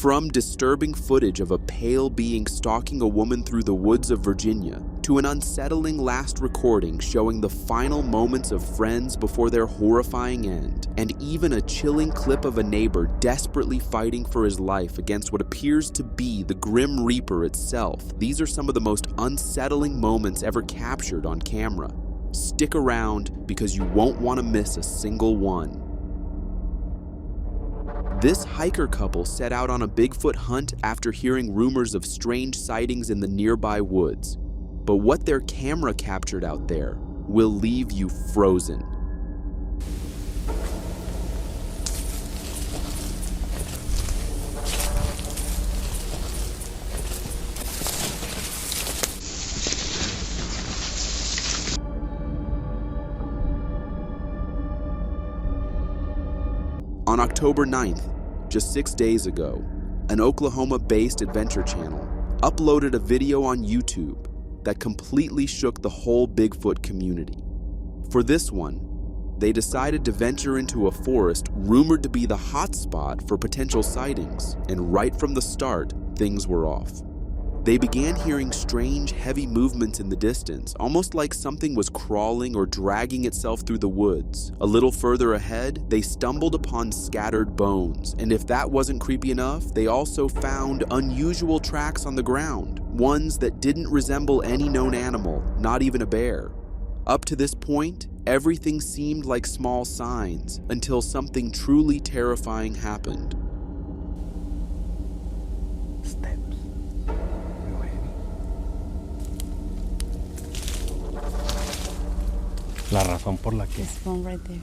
From disturbing footage of a pale being stalking a woman through the woods of Virginia, to an unsettling last recording showing the final moments of friends before their horrifying end, and even a chilling clip of a neighbor desperately fighting for his life against what appears to be the Grim Reaper itself, these are some of the most unsettling moments ever captured on camera. Stick around because you won't want to miss a single one. This hiker couple set out on a Bigfoot hunt after hearing rumors of strange sightings in the nearby woods. But what their camera captured out there will leave you frozen. On October 9th, just 6 days ago, an Oklahoma-based adventure channel uploaded a video on YouTube that completely shook the whole Bigfoot community. For this one, they decided to venture into a forest rumored to be the hotspot for potential sightings, and right from the start, things were off. They began hearing strange, heavy movements in the distance, almost like something was crawling or dragging itself through the woods. A little further ahead, they stumbled upon scattered bones, and if that wasn't creepy enough, they also found unusual tracks on the ground, ones that didn't resemble any known animal, not even a bear. Up to this point, everything seemed like small signs, until something truly terrifying happened. La razón por la que... This one right there.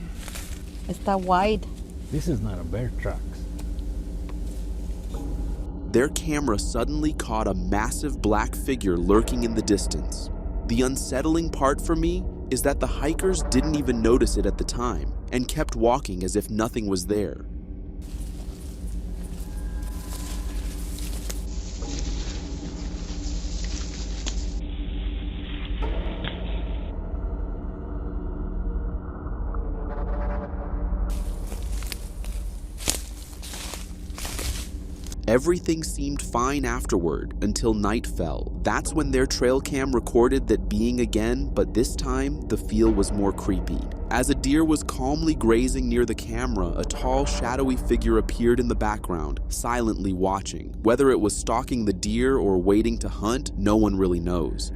Está wide. This is not a bear tracks. Their camera suddenly caught a massive black figure lurking in the distance. The unsettling part for me is that the hikers didn't even notice it at the time and kept walking as if nothing was there. Everything seemed fine afterward until night fell. That's when their trail cam recorded that being again, but this time the feel was more creepy. As a deer was calmly grazing near the camera, a tall, shadowy figure appeared in the background, silently watching. Whether it was stalking the deer or waiting to hunt, no one really knows.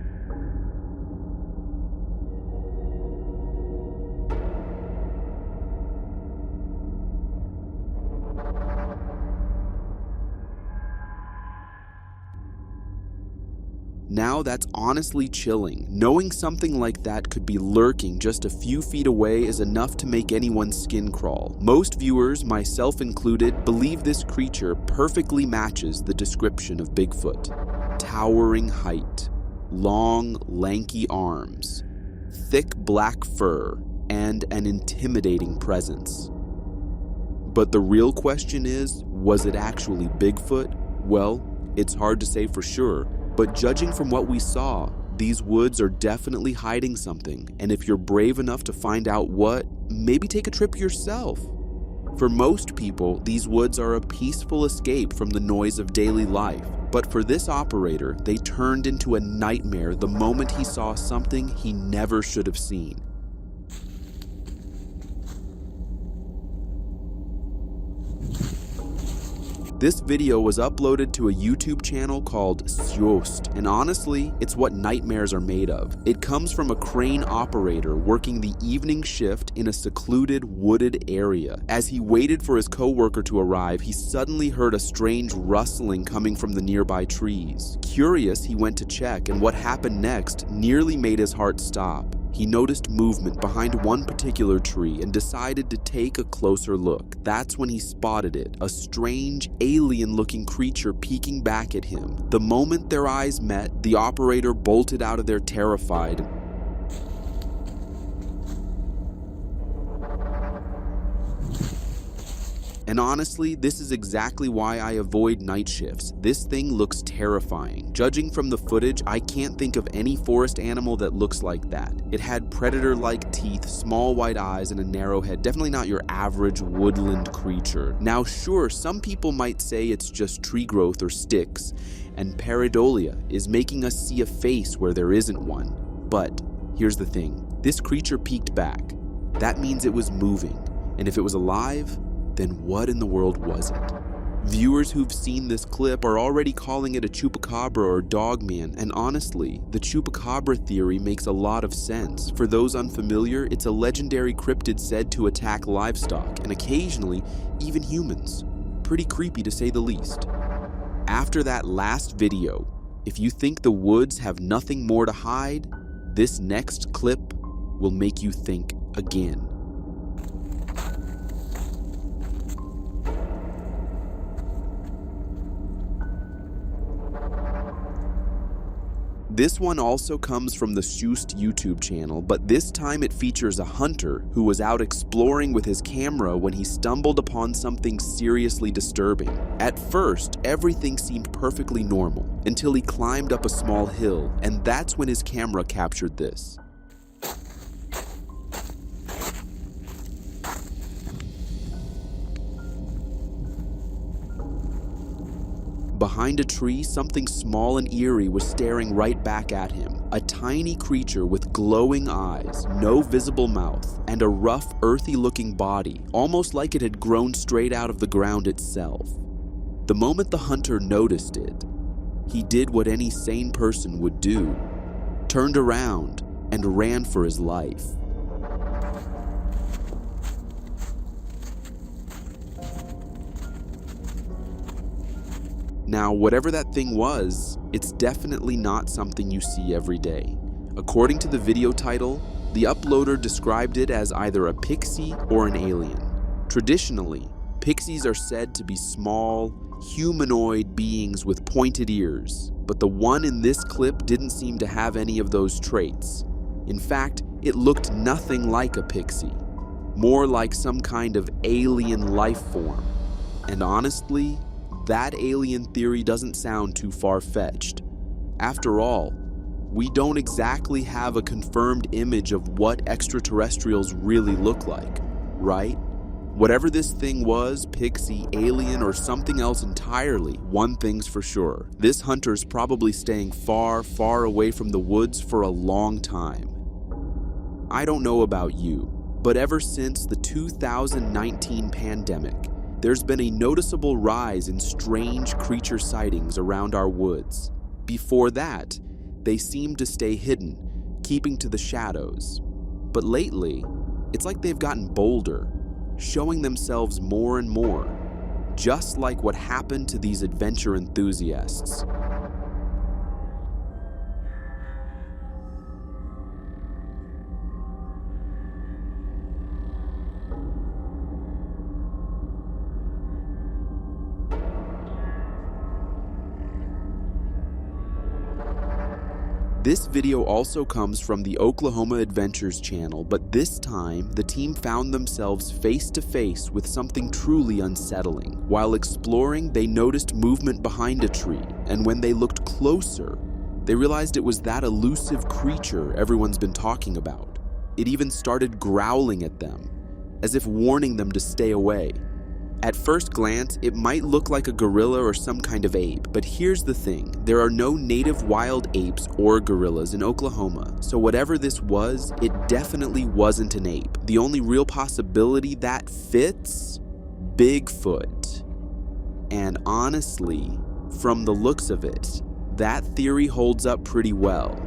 Now that's honestly chilling. Knowing something like that could be lurking just a few feet away is enough to make anyone's skin crawl. Most viewers, myself included, believe this creature perfectly matches the description of Bigfoot. Towering height, long, lanky arms, thick black fur, and an intimidating presence. But the real question is, was it actually Bigfoot? Well, it's hard to say for sure. But judging from what we saw, these woods are definitely hiding something, and if you're brave enough to find out what, maybe take a trip yourself. For most people, these woods are a peaceful escape from the noise of daily life, but for this operator, they turned into a nightmare the moment he saw something he never should have seen. This video was uploaded to a YouTube channel called Unsolved, and honestly, it's what nightmares are made of. It comes from a crane operator working the evening shift in a secluded, wooded area. As he waited for his coworker to arrive, he suddenly heard a strange rustling coming from the nearby trees. Curious, he went to check, and what happened next nearly made his heart stop. He noticed movement behind one particular tree and decided to take a closer look. That's when he spotted it, a strange, alien-looking creature peeking back at him. The moment their eyes met, the operator bolted out of there terrified. And honestly, this is exactly why I avoid night shifts. This thing looks terrifying. Judging from the footage, I can't think of any forest animal that looks like that. It had predator-like teeth, small white eyes, and a narrow head. Definitely not your average woodland creature. Now sure, some people might say it's just tree growth or sticks, and pareidolia is making us see a face where there isn't one. But here's the thing. This creature peeked back. That means it was moving. And if it was alive, then what in the world was it? Viewers who've seen this clip are already calling it a chupacabra or dogman, and honestly, the chupacabra theory makes a lot of sense. For those unfamiliar, it's a legendary cryptid said to attack livestock, and occasionally, even humans. Pretty creepy to say the least. After that last video, if you think the woods have nothing more to hide, this next clip will make you think again. This one also comes from the Shoost YouTube channel, but this time it features a hunter who was out exploring with his camera when he stumbled upon something seriously disturbing. At first, everything seemed perfectly normal until he climbed up a small hill, and that's when his camera captured this. Behind a tree, something small and eerie was staring right back at him. A tiny creature with glowing eyes, no visible mouth, and a rough, earthy-looking body, almost like it had grown straight out of the ground itself. The moment the hunter noticed it, he did what any sane person would do, turned around and ran for his life. Now, whatever that thing was, it's definitely not something you see every day. According to the video title, the uploader described it as either a pixie or an alien. Traditionally, pixies are said to be small, humanoid beings with pointed ears, but the one in this clip didn't seem to have any of those traits. In fact, it looked nothing like a pixie, more like some kind of alien life form. And honestly, that alien theory doesn't sound too far-fetched. After all, we don't exactly have a confirmed image of what extraterrestrials really look like, right? Whatever this thing was, pixie, alien, or something else entirely, one thing's for sure. This hunter's probably staying far, far away from the woods for a long time. I don't know about you, but ever since the 2019 pandemic, there's been a noticeable rise in strange creature sightings around our woods. Before that, they seemed to stay hidden, keeping to the shadows. But lately, it's like they've gotten bolder, showing themselves more and more, just like what happened to these adventure enthusiasts. This video also comes from the Oklahoma Adventures channel, but this time, the team found themselves face to face with something truly unsettling. While exploring, they noticed movement behind a tree, and when they looked closer, they realized it was that elusive creature everyone's been talking about. It even started growling at them, as if warning them to stay away. At first glance, it might look like a gorilla or some kind of ape, but here's the thing. There are no native wild apes or gorillas in Oklahoma, so whatever this was, it definitely wasn't an ape. The only real possibility that fits? Bigfoot. And honestly, from the looks of it, that theory holds up pretty well.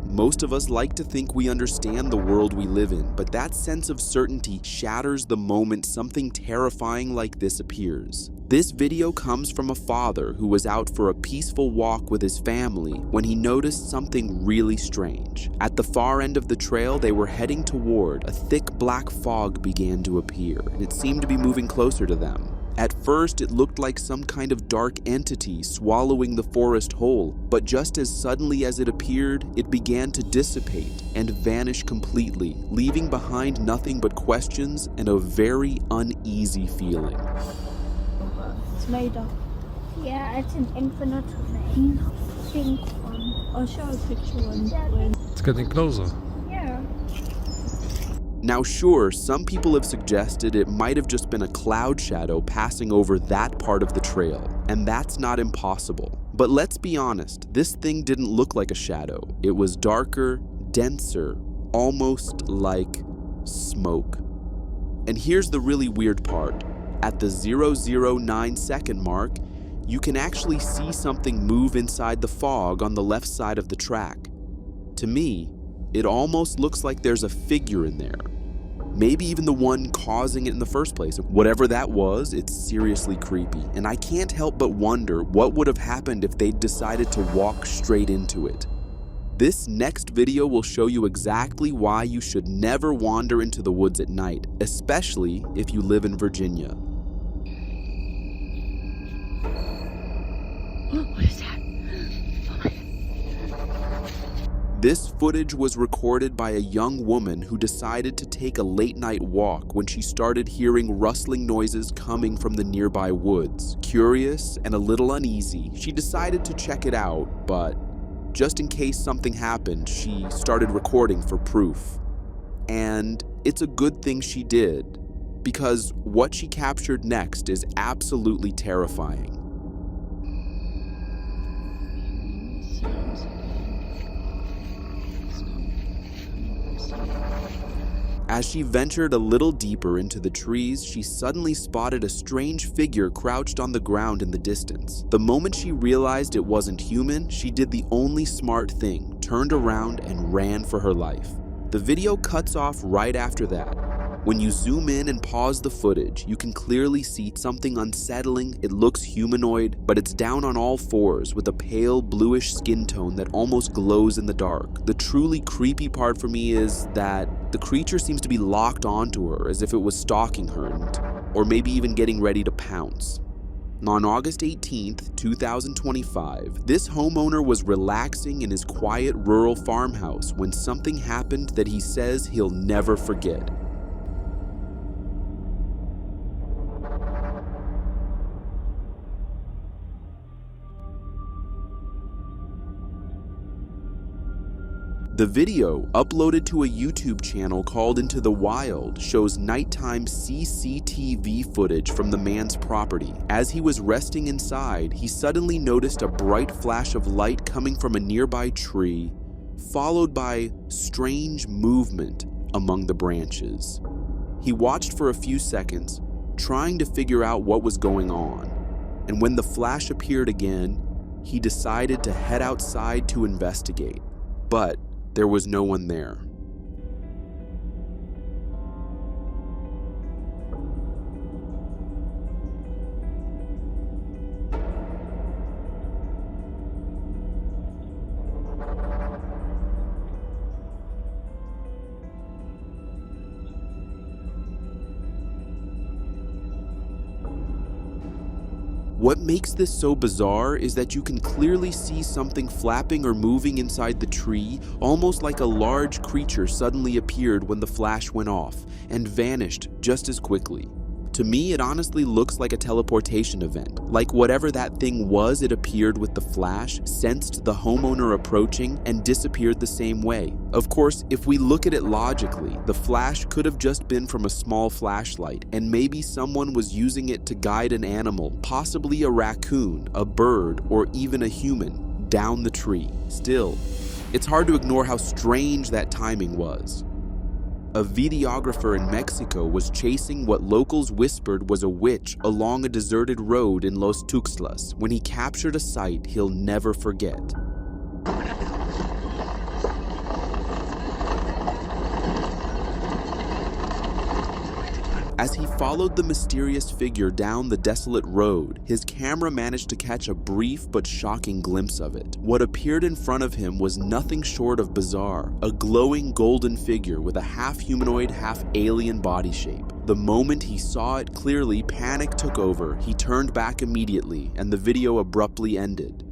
Most of us like to think we understand the world we live in, but that sense of certainty shatters the moment something terrifying like this appears. This video comes from a father who was out for a peaceful walk with his family when he noticed something really strange. At the far end of the trail they were heading toward, a thick black fog began to appear, and it seemed to be moving closer to them. At first, it looked like some kind of dark entity swallowing the forest whole, but just as suddenly as it appeared, it began to dissipate and vanish completely, leaving behind nothing but questions and a very uneasy feeling. It's made of. Yeah, it's an infinite vein. Pink one. I'll show a picture when. It's getting closer. Yeah. Now sure, some people have suggested it might have just been a cloud shadow passing over that part of the trail, and that's not impossible. But let's be honest, this thing didn't look like a shadow. It was darker, denser, almost like smoke. And here's the really weird part. At the 009-second mark, you can actually see something move inside the fog on the left side of the track. To me, it almost looks like there's a figure in there. Maybe even the one causing it in the first place. Whatever that was, it's seriously creepy. And I can't help but wonder what would have happened if they'd decided to walk straight into it. This next video will show you exactly why you should never wander into the woods at night, especially if you live in Virginia. What is that? This footage was recorded by a young woman who decided to take a late-night walk when she started hearing rustling noises coming from the nearby woods. Curious and a little uneasy, she decided to check it out, but just in case something happened, she started recording for proof. And it's a good thing she did, because what she captured next is absolutely terrifying. As she ventured a little deeper into the trees, she suddenly spotted a strange figure crouched on the ground in the distance. The moment she realized it wasn't human, she did the only smart thing, turned around and ran for her life. The video cuts off right after that. When you zoom in and pause the footage, you can clearly see something unsettling. It looks humanoid, but it's down on all fours with a pale bluish skin tone that almost glows in the dark. The truly creepy part for me is that the creature seems to be locked onto her as if it was stalking her or maybe even getting ready to pounce. On August 18th, 2025, this homeowner was relaxing in his quiet rural farmhouse when something happened that he says he'll never forget. The video, uploaded to a YouTube channel called Into the Wild, shows nighttime CCTV footage from the man's property. As he was resting inside, he suddenly noticed a bright flash of light coming from a nearby tree, followed by strange movement among the branches. He watched for a few seconds, trying to figure out what was going on, and when the flash appeared again, he decided to head outside to investigate. But there was no one there. What makes this so bizarre is that you can clearly see something flapping or moving inside the tree, almost like a large creature suddenly appeared when the flash went off and vanished just as quickly. To me, it honestly looks like a teleportation event. Like whatever that thing was, it appeared with the flash, sensed the homeowner approaching, and disappeared the same way. Of course, if we look at it logically, the flash could have just been from a small flashlight, and maybe someone was using it to guide an animal, possibly a raccoon, a bird, or even a human, down the tree. Still, it's hard to ignore how strange that timing was. A videographer in Mexico was chasing what locals whispered was a witch along a deserted road in Los Tuxtlas when he captured a sight he'll never forget. As he followed the mysterious figure down the desolate road, his camera managed to catch a brief but shocking glimpse of it. What appeared in front of him was nothing short of bizarre, a glowing golden figure with a half-humanoid, half-alien body shape. The moment he saw it clearly, panic took over. He turned back immediately, and the video abruptly ended.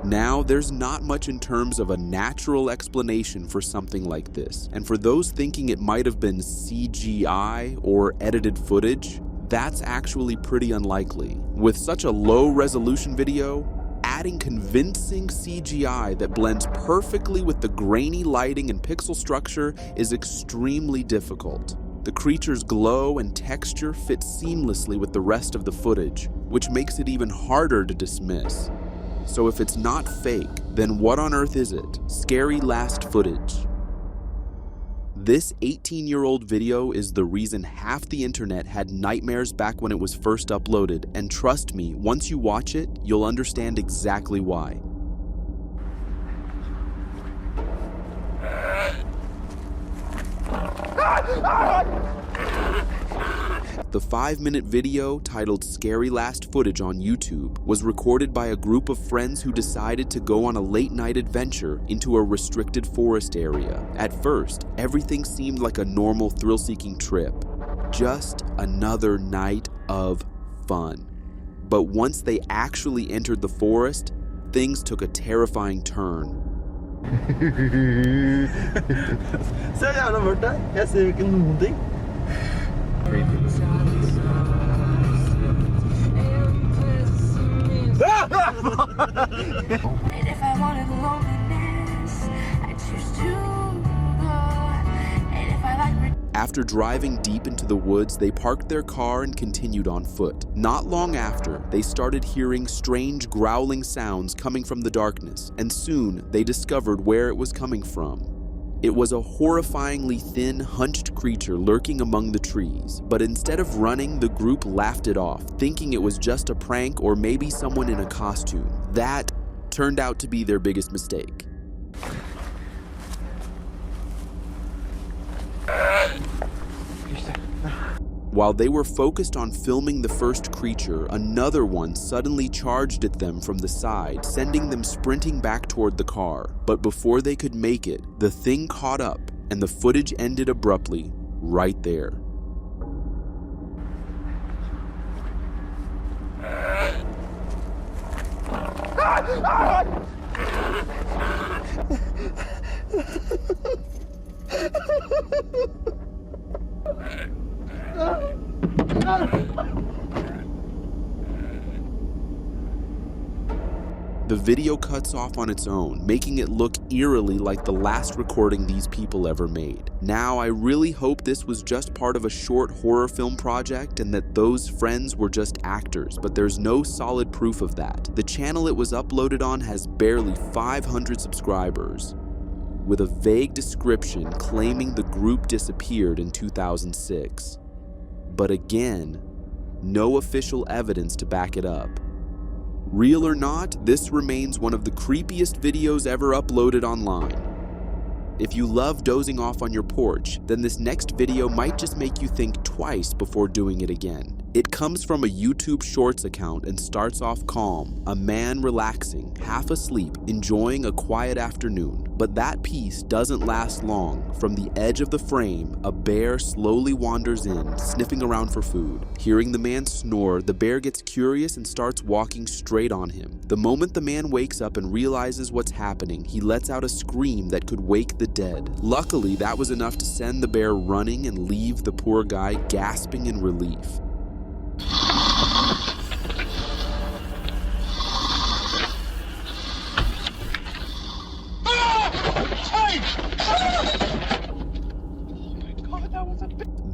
Now, there's not much in terms of a natural explanation for something like this, and for those thinking it might have been CGI or edited footage, that's actually pretty unlikely. With such a low-resolution video, adding convincing CGI that blends perfectly with the grainy lighting and pixel structure is extremely difficult. The creature's glow and texture fit seamlessly with the rest of the footage, which makes it even harder to dismiss. So if it's not fake, then what on earth is it? Scary last footage. This 18-year-old video is the reason half the internet had nightmares back when it was first uploaded, and trust me, once you watch it, you'll understand exactly why. The 5-minute video, titled Scary Last Footage on YouTube, was recorded by a group of friends who decided to go on a late-night adventure into a restricted forest area. At first, everything seemed like a normal thrill-seeking trip. Just another night of fun. But once they actually entered the forest, things took a terrifying turn. Så jävla mørkt der. Jeg ser jo ikke noen ting. After driving deep into the woods, they parked their car and continued on foot. Not long after, they started hearing strange growling sounds coming from the darkness, and soon they discovered where it was coming from. It was a horrifyingly thin, hunched creature lurking among the trees, but instead of running, the group laughed it off, thinking it was just a prank or maybe someone in a costume. That turned out to be their biggest mistake. While they were focused on filming the first creature, another one suddenly charged at them from the side, sending them sprinting back toward the car. But before they could make it, the thing caught up, and the footage ended abruptly, right there. The video cuts off on its own, making it look eerily like the last recording these people ever made. Now, I really hope this was just part of a short horror film project and that those friends were just actors, but there's no solid proof of that. The channel it was uploaded on has barely 500 subscribers, with a vague description claiming the group disappeared in 2006. But again, no official evidence to back it up. Real or not, this remains one of the creepiest videos ever uploaded online. If you love dozing off on your porch, then this next video might just make you think twice before doing it again. It comes from a YouTube Shorts account and starts off calm, a man relaxing, half asleep, enjoying a quiet afternoon. But that piece doesn't last long. From the edge of the frame, a bear slowly wanders in, sniffing around for food. Hearing the man snore, the bear gets curious and starts walking straight on him. The moment the man wakes up and realizes what's happening, he lets out a scream that could wake the dead. Luckily, that was enough to send the bear running and leave the poor guy gasping in relief.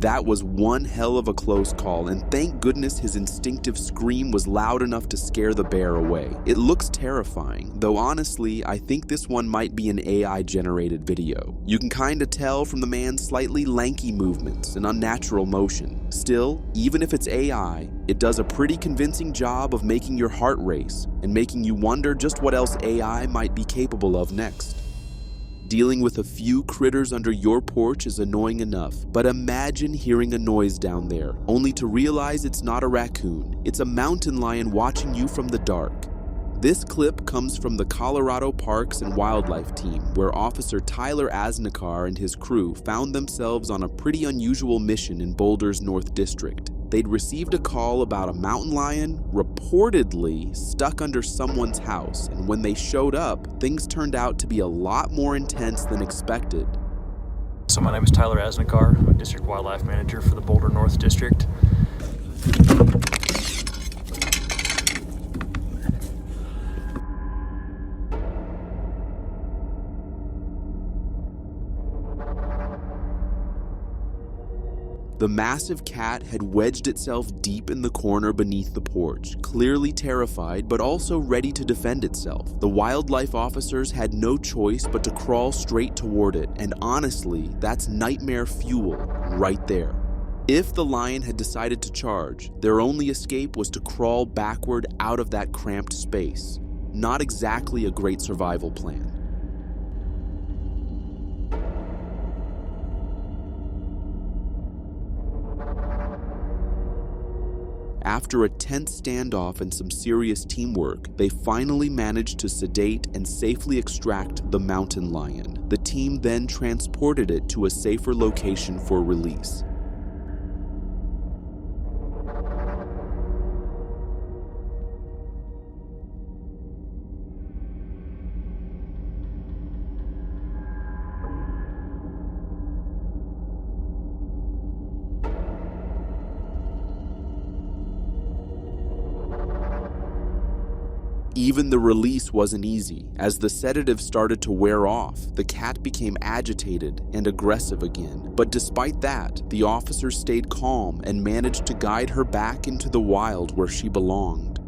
That was one hell of a close call, and thank goodness his instinctive scream was loud enough to scare the bear away. It looks terrifying, though honestly, I think this one might be an AI-generated video. You can kinda tell from the man's slightly lanky movements and unnatural motion. Still, even if it's AI, it does a pretty convincing job of making your heart race and making you wonder just what else AI might be capable of next. Dealing with a few critters under your porch is annoying enough, but imagine hearing a noise down there, only to realize it's not a raccoon. It's a mountain lion watching you from the dark. This clip comes from the Colorado Parks and Wildlife team, where Officer Tyler Asnikar and his crew found themselves on a pretty unusual mission in Boulder's North District. They'd received a call about a mountain lion reportedly stuck under someone's house, and when they showed up, things turned out to be a lot more intense than expected. So my name is Tyler Asnikar. I'm a District Wildlife Manager for the Boulder North District. The massive cat had wedged itself deep in the corner beneath the porch, clearly terrified but also ready to defend itself. The wildlife officers had no choice but to crawl straight toward it, and honestly, that's nightmare fuel right there. If the lion had decided to charge, their only escape was to crawl backward out of that cramped space. Not exactly a great survival plan. After a tense standoff and some serious teamwork, they finally managed to sedate and safely extract the mountain lion. The team then transported it to a safer location for release. Even the release wasn't easy. As the sedative started to wear off, the cat became agitated and aggressive again. But despite that, the officers stayed calm and managed to guide her back into the wild where she belonged.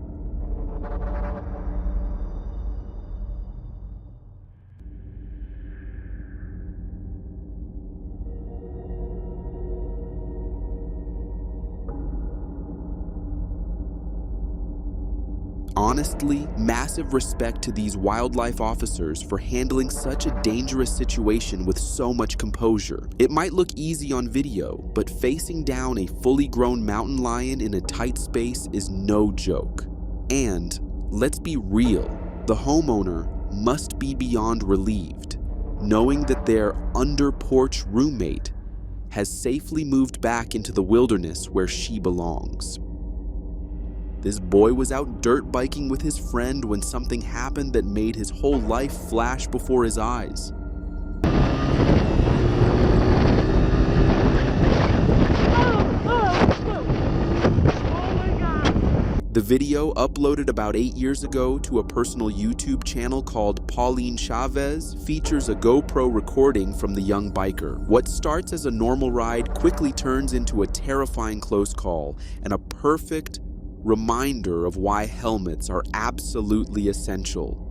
Honestly, massive respect to these wildlife officers for handling such a dangerous situation with so much composure. It might look easy on video, but facing down a fully grown mountain lion in a tight space is no joke. And, let's be real, the homeowner must be beyond relieved, knowing that their under-porch roommate has safely moved back into the wilderness where she belongs. This boy was out dirt biking with his friend when something happened that made his whole life flash before his eyes. The video, uploaded about 8 years ago to a personal YouTube channel called Pauline Chavez, features a GoPro recording from the young biker. What starts as a normal ride quickly turns into a terrifying close call, and a perfect reminder of why helmets are absolutely essential.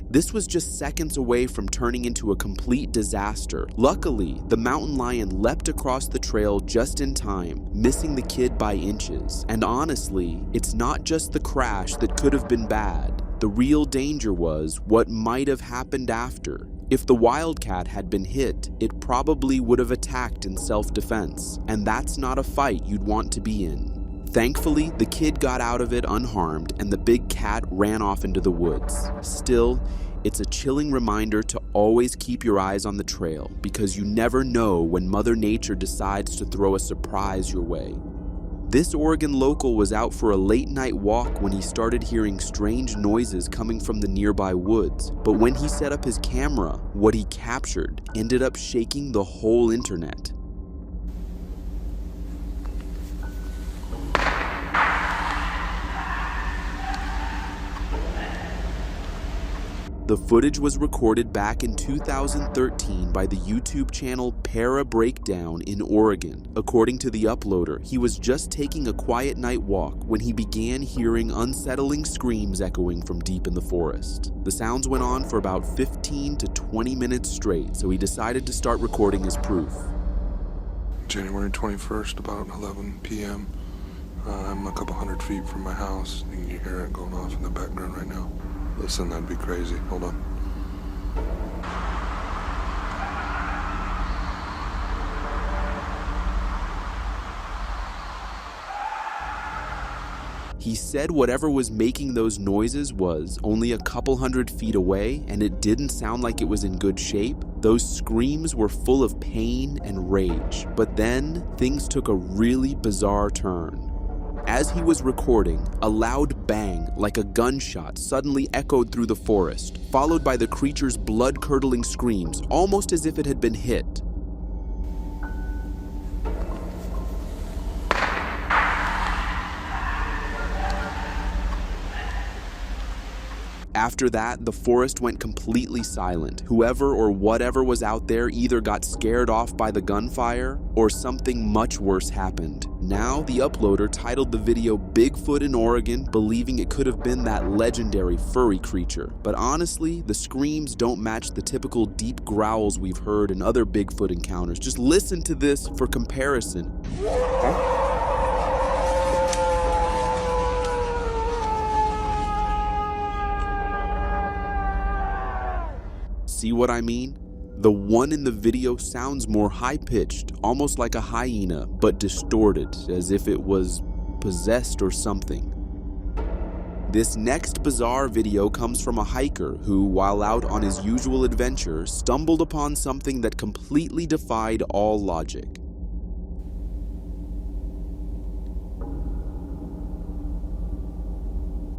This was just seconds away from turning into a complete disaster. Luckily, the mountain lion leapt across the trail just in time, missing the kid by inches. And honestly, it's not just the crash that could have been bad. The real danger was what might have happened after. If the wildcat had been hit, it probably would have attacked in self-defense, and that's not a fight you'd want to be in. Thankfully, the kid got out of it unharmed, and the big cat ran off into the woods. Still, it's a chilling reminder to always keep your eyes on the trail, because you never know when Mother Nature decides to throw a surprise your way. This Oregon local was out for a late-night walk when he started hearing strange noises coming from the nearby woods. But when he set up his camera, what he captured ended up shaking the whole internet. The footage was recorded back in 2013 by the YouTube channel Para Breakdown in Oregon. According to the uploader, he was just taking a quiet night walk when he began hearing unsettling screams echoing from deep in the forest. The sounds went on for about 15 to 20 minutes straight, so he decided to start recording as proof. January 21st, about 11 p.m. I'm a couple hundred feet from my house. You can hear it going off in the background right now. Listen, that'd be crazy. Hold on. He said whatever was making those noises was only a couple hundred feet away, and it didn't sound like it was in good shape. Those screams were full of pain and rage. But then, things took a really bizarre turn. As he was recording, a loud bang, like a gunshot, suddenly echoed through the forest, followed by the creature's blood-curdling screams, almost as if it had been hit. After that, the forest went completely silent. Whoever or whatever was out there either got scared off by the gunfire or something much worse happened. Now, the uploader titled the video Bigfoot in Oregon, believing it could have been that legendary furry creature. But honestly, the screams don't match the typical deep growls we've heard in other Bigfoot encounters. Just listen to this for comparison. See what I mean? The one in the video sounds more high-pitched, almost like a hyena, but distorted, as if it was possessed or something. This next bizarre video comes from a hiker who, while out on his usual adventure, stumbled upon something that completely defied all logic.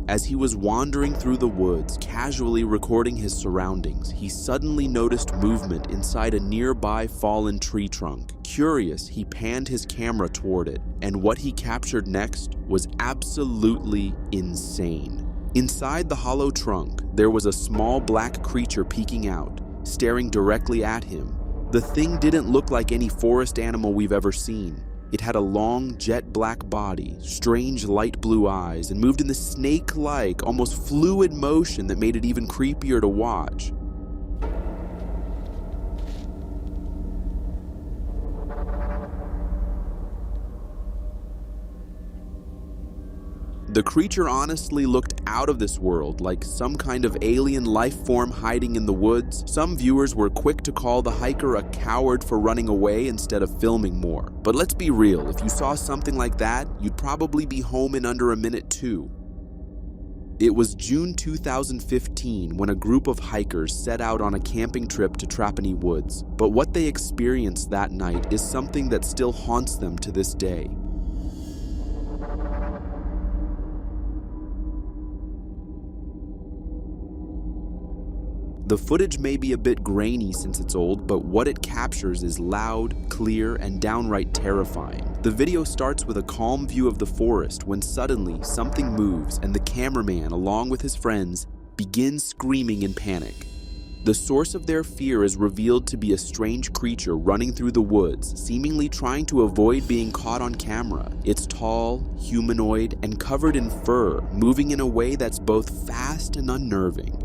As he was wandering through the woods, casually recording his surroundings, he suddenly noticed movement inside a nearby fallen tree trunk. Curious, he panned his camera toward it, and what he captured next was absolutely insane. Inside the hollow trunk, there was a small black creature peeking out, staring directly at him. The thing didn't look like any forest animal we've ever seen. It had a long, jet-black body, strange light blue eyes, and moved in this snake-like, almost fluid motion that made it even creepier to watch. The creature honestly looked out of this world, like some kind of alien life form hiding in the woods. Some viewers were quick to call the hiker a coward for running away instead of filming more. But let's be real, if you saw something like that, you'd probably be home in under a minute too. It was June 2015 when a group of hikers set out on a camping trip to Trapani Woods. But what they experienced that night is something that still haunts them to this day. The footage may be a bit grainy since it's old, but what it captures is loud, clear, and downright terrifying. The video starts with a calm view of the forest when suddenly something moves and the cameraman, along with his friends, begins screaming in panic. The source of their fear is revealed to be a strange creature running through the woods, seemingly trying to avoid being caught on camera. It's tall, humanoid, and covered in fur, moving in a way that's both fast and unnerving.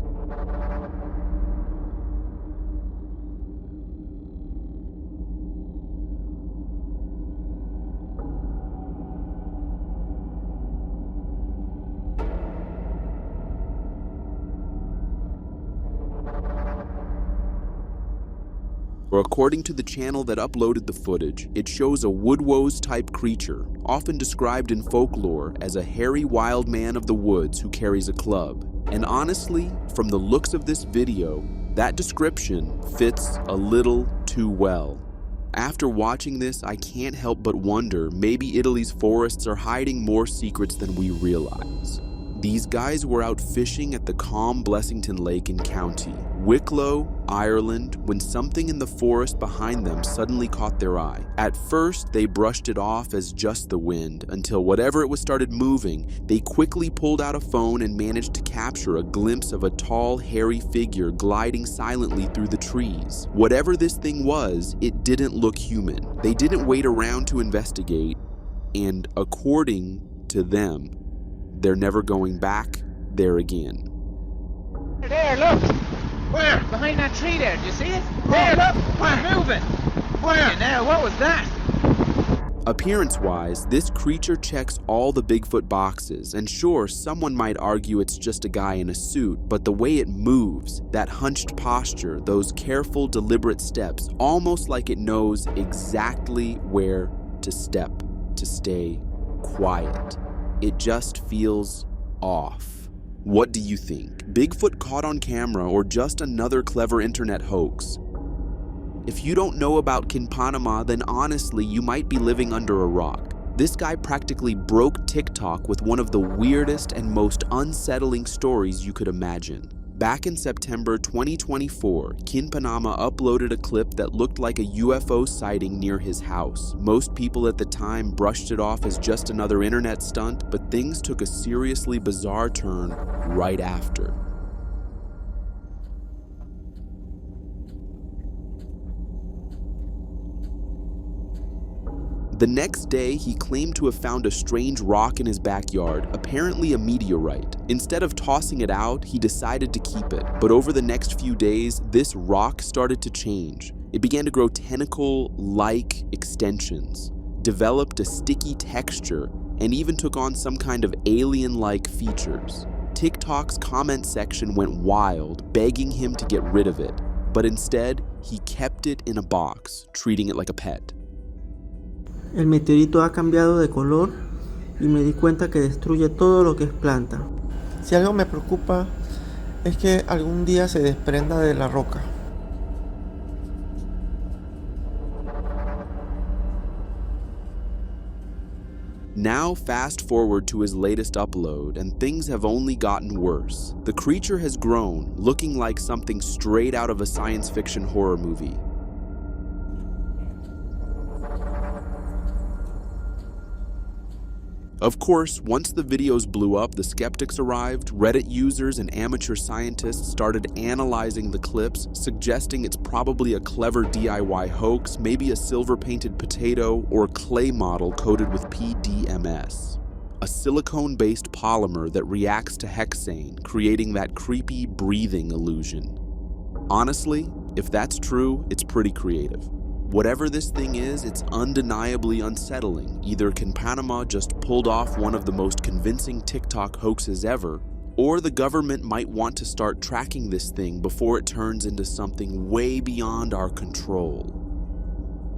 According to the channel that uploaded the footage, it shows a woodwo's type creature, often described in folklore as a hairy wild man of the woods who carries a club. And honestly, from the looks of this video, that description fits a little too well. After watching this, I can't help but wonder, maybe Italy's forests are hiding more secrets than we realize. These guys were out fishing at the calm Blessington Lake in County Wicklow, Ireland, when something in the forest behind them suddenly caught their eye. At first, they brushed it off as just the wind, until whatever it was started moving, they quickly pulled out a phone and managed to capture a glimpse of a tall, hairy figure gliding silently through the trees. Whatever this thing was, it didn't look human. They didn't wait around to investigate, and according to them, they're never going back there again. There, look! Where? Behind that tree there, do you see it? There, look! Where? Moving! Where? Now, what was that? Appearance-wise, this creature checks all the Bigfoot boxes, and sure, someone might argue it's just a guy in a suit, but the way it moves, that hunched posture, those careful, deliberate steps, almost like it knows exactly where to step to stay quiet. It just feels off. What do you think? Bigfoot caught on camera or just another clever internet hoax? If you don't know about Kin Panama, then honestly, you might be living under a rock. This guy practically broke TikTok with one of the weirdest and most unsettling stories you could imagine. Back in September 2024, Kin Panama uploaded a clip that looked like a UFO sighting near his house. Most people at the time brushed it off as just another internet stunt, but things took a seriously bizarre turn right after. The next day, he claimed to have found a strange rock in his backyard, apparently a meteorite. Instead of tossing it out, he decided to keep it. But over the next few days, this rock started to change. It began to grow tentacle-like extensions, developed a sticky texture, and even took on some kind of alien-like features. TikTok's comment section went wild, begging him to get rid of it. But instead, he kept it in a box, treating it like a pet. El meteorito ha cambiado de color y me di cuenta que destruye todo lo que es planta. Si algo me preocupa es que algún día se desprenda de la roca. Now fast forward to his latest upload, and things have only gotten worse. The creature has grown, looking like something straight out of a science fiction horror movie. Of course, once the videos blew up, the skeptics arrived, Reddit users and amateur scientists started analyzing the clips, suggesting it's probably a clever DIY hoax, maybe a silver-painted potato or clay model coated with PDMS, a silicone-based polymer that reacts to hexane, creating that creepy breathing illusion. Honestly, if that's true, it's pretty creative. Whatever this thing is, it's undeniably unsettling. Either Kin Panama just pulled off one of the most convincing TikTok hoaxes ever, or the government might want to start tracking this thing before it turns into something way beyond our control.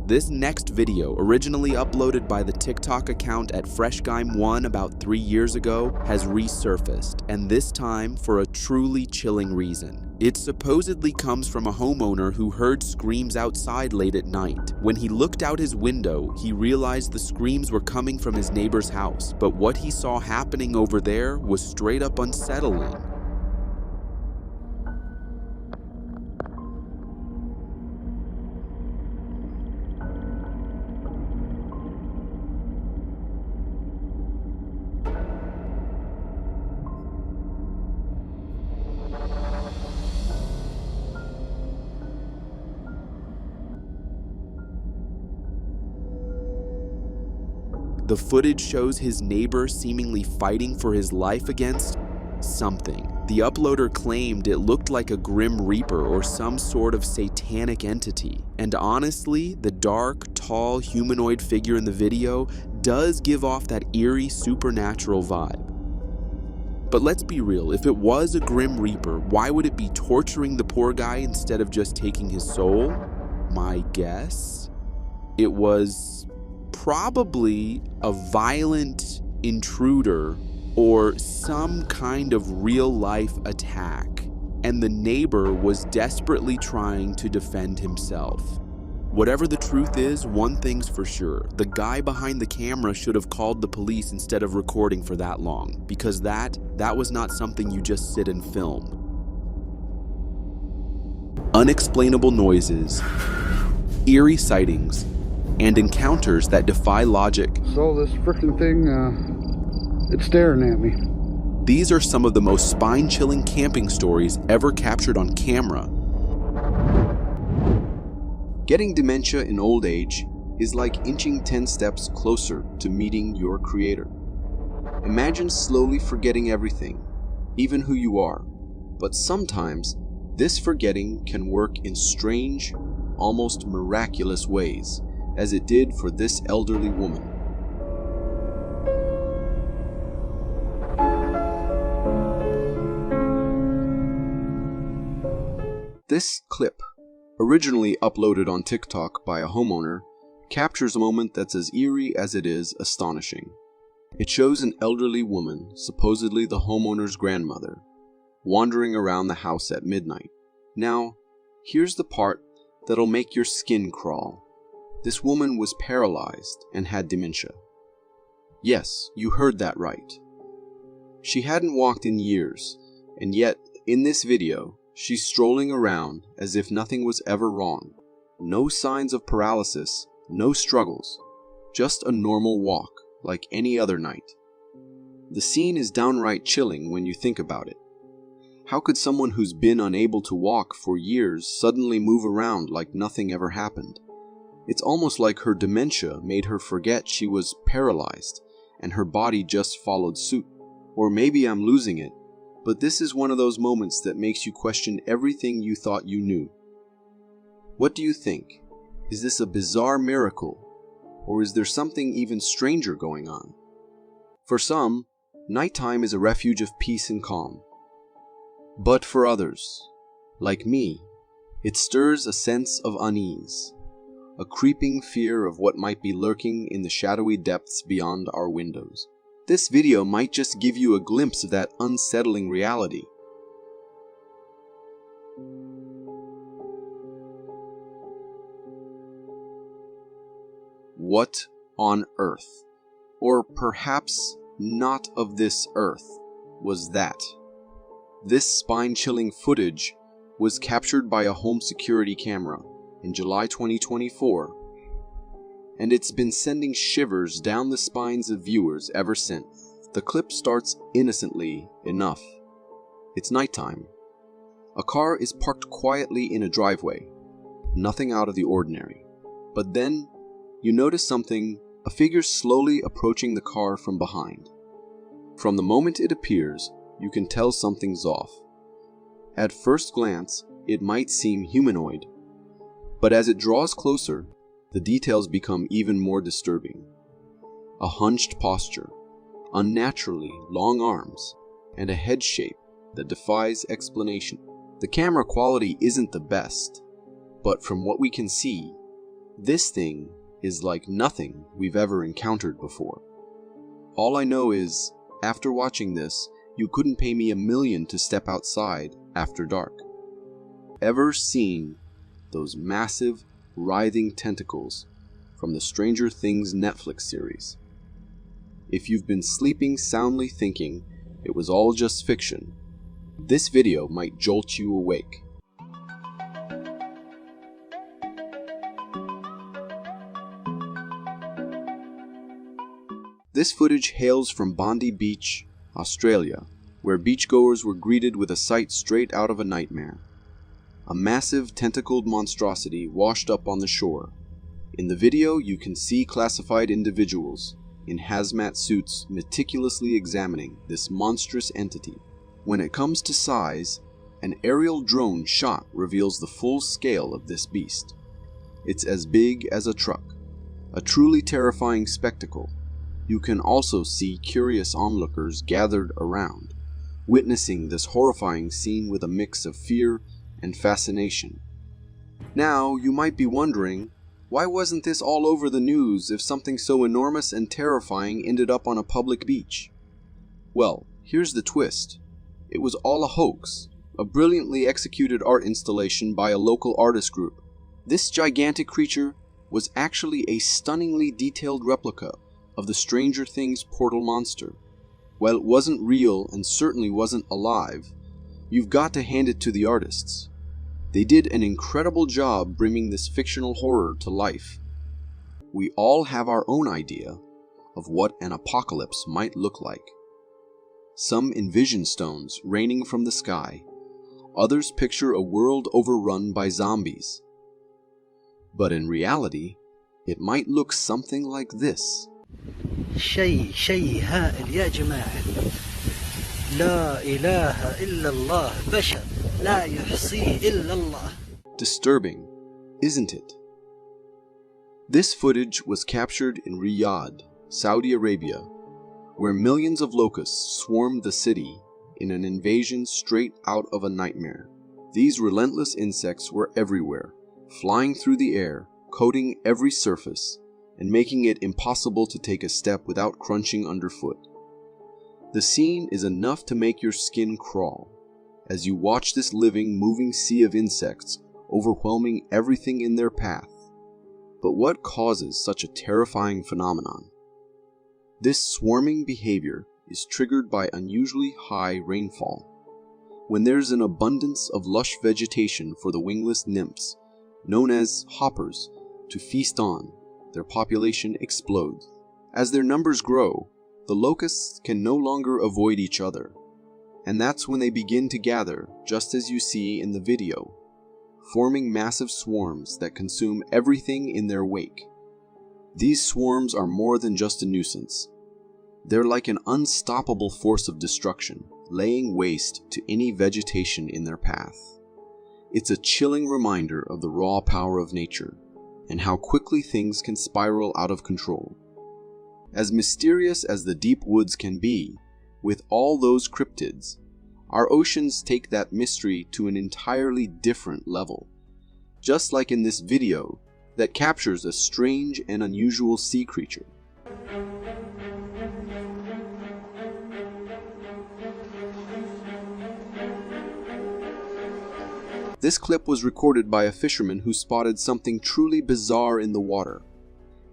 This next video, originally uploaded by the TikTok account at FreshGime1 about 3 years ago, has resurfaced, and this time for a truly chilling reason. It supposedly comes from a homeowner who heard screams outside late at night. When he looked out his window, he realized the screams were coming from his neighbor's house, but what he saw happening over there was straight up unsettling. The footage shows his neighbor seemingly fighting for his life against something. The uploader claimed it looked like a grim reaper or some sort of satanic entity. And honestly, the dark, tall, humanoid figure in the video does give off that eerie, supernatural vibe. But let's be real, if it was a grim reaper, why would it be torturing the poor guy instead of just taking his soul? My guess? It was probably a violent intruder or some kind of real-life attack, and the neighbor was desperately trying to defend himself. Whatever the truth is, one thing's for sure. The guy behind the camera should have called the police instead of recording for that long, because that was not something you just sit and film. Unexplainable noises, eerie sightings, and encounters that defy logic. So this frickin' thing, it's staring at me. These are some of the most spine-chilling camping stories ever captured on camera. Getting dementia in old age is like inching 10 steps closer to meeting your creator. Imagine slowly forgetting everything, even who you are. But sometimes, this forgetting can work in strange, almost miraculous ways. as it did for this elderly woman. This clip, originally uploaded on TikTok by a homeowner, captures a moment that's as eerie as it is astonishing. It shows an elderly woman, supposedly the homeowner's grandmother, wandering around the house at midnight. Now, here's the part that'll make your skin crawl. This woman was paralyzed and had dementia. Yes, you heard that right. She hadn't walked in years, and yet, in this video, she's strolling around as if nothing was ever wrong. No signs of paralysis, no struggles, just a normal walk like any other night. The scene is downright chilling when you think about it. How could someone who's been unable to walk for years suddenly move around like nothing ever happened? It's almost like her dementia made her forget she was paralyzed and her body just followed suit. Or maybe I'm losing it, but this is one of those moments that makes you question everything you thought you knew. What do you think? Is this a bizarre miracle? Or is there something even stranger going on? For some, nighttime is a refuge of peace and calm. But for others, like me, it stirs a sense of unease, a creeping fear of what might be lurking in the shadowy depths beyond our windows. This video might just give you a glimpse of that unsettling reality. What on earth, or perhaps not of this earth, was that? This spine-chilling footage was captured by a home security camera in July 2024, and it's been sending shivers down the spines of viewers ever since. The clip starts innocently enough. It's nighttime. A car is parked quietly in a driveway, nothing out of the ordinary. But then, you notice something, a figure slowly approaching the car from behind. From the moment it appears, you can tell something's off. At first glance, it might seem humanoid, but as it draws closer, the details become even more disturbing. A hunched posture, unnaturally long arms, and a head shape that defies explanation. The camera quality isn't the best, but from what we can see, this thing is like nothing we've ever encountered before. All I know is, after watching this, you couldn't pay me $1 million to step outside after dark. Ever seen those massive, writhing tentacles from the Stranger Things Netflix series? If you've been sleeping soundly thinking it was all just fiction, this video might jolt you awake. This footage hails from Bondi Beach, Australia, where beachgoers were greeted with a sight straight out of a nightmare. A massive tentacled monstrosity washed up on the shore. In the video, you can see classified individuals in hazmat suits meticulously examining this monstrous entity. When it comes to size, an aerial drone shot reveals the full scale of this beast. It's as big as a truck, a truly terrifying spectacle. You can also see curious onlookers gathered around, witnessing this horrifying scene with a mix of fear and fascination. Now, you might be wondering, why wasn't this all over the news if something so enormous and terrifying ended up on a public beach? Well, here's the twist. It was all a hoax, a brilliantly executed art installation by a local artist group. This gigantic creature was actually a stunningly detailed replica of the Stranger Things portal monster. While it wasn't real and certainly wasn't alive, you've got to hand it to the artists. They did an incredible job bringing this fictional horror to life. We all have our own idea of what an apocalypse might look like. Some envision stones raining from the sky. Others picture a world overrun by zombies. But in reality, it might look something like this. شيء هائل يا جماعة لا إله إلا الله بشر لا يحصيه إلا الله. Disturbing, isn't it? This footage was captured in Riyadh, Saudi Arabia, where millions of locusts swarmed the city in an invasion straight out of a nightmare. These relentless insects were everywhere, flying through the air, coating every surface, and making it impossible to take a step without crunching underfoot. The scene is enough to make your skin crawl as you watch this living, moving sea of insects overwhelming everything in their path. But what causes such a terrifying phenomenon? This swarming behavior is triggered by unusually high rainfall. When there's an abundance of lush vegetation for the wingless nymphs, known as hoppers, to feast on, their population explodes. As their numbers grow, the locusts can no longer avoid each other, and that's when they begin to gather, just as you see in the video, forming massive swarms that consume everything in their wake. These swarms are more than just a nuisance. They're like an unstoppable force of destruction, laying waste to any vegetation in their path. It's a chilling reminder of the raw power of nature, and how quickly things can spiral out of control. As mysterious as the deep woods can be, with all those cryptids, our oceans take that mystery to an entirely different level. Just like in this video that captures a strange and unusual sea creature. This clip was recorded by a fisherman who spotted something truly bizarre in the water.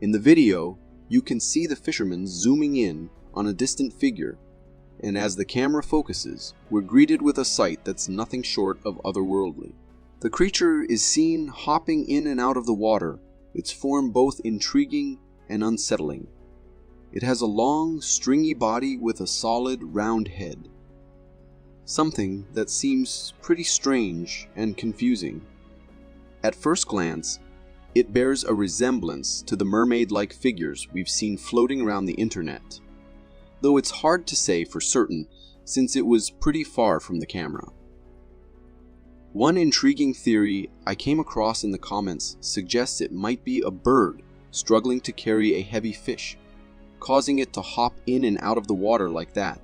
In the video, you can see the fisherman zooming in on a distant figure, and as the camera focuses, we're greeted with a sight that's nothing short of otherworldly. The creature is seen hopping in and out of the water, its form both intriguing and unsettling. It has a long, stringy body with a solid, round head. Something that seems pretty strange and confusing. At first glance, it bears a resemblance to the mermaid-like figures we've seen floating around the internet, though it's hard to say for certain since it was pretty far from the camera. One intriguing theory I came across in the comments suggests it might be a bird struggling to carry a heavy fish, causing it to hop in and out of the water like that.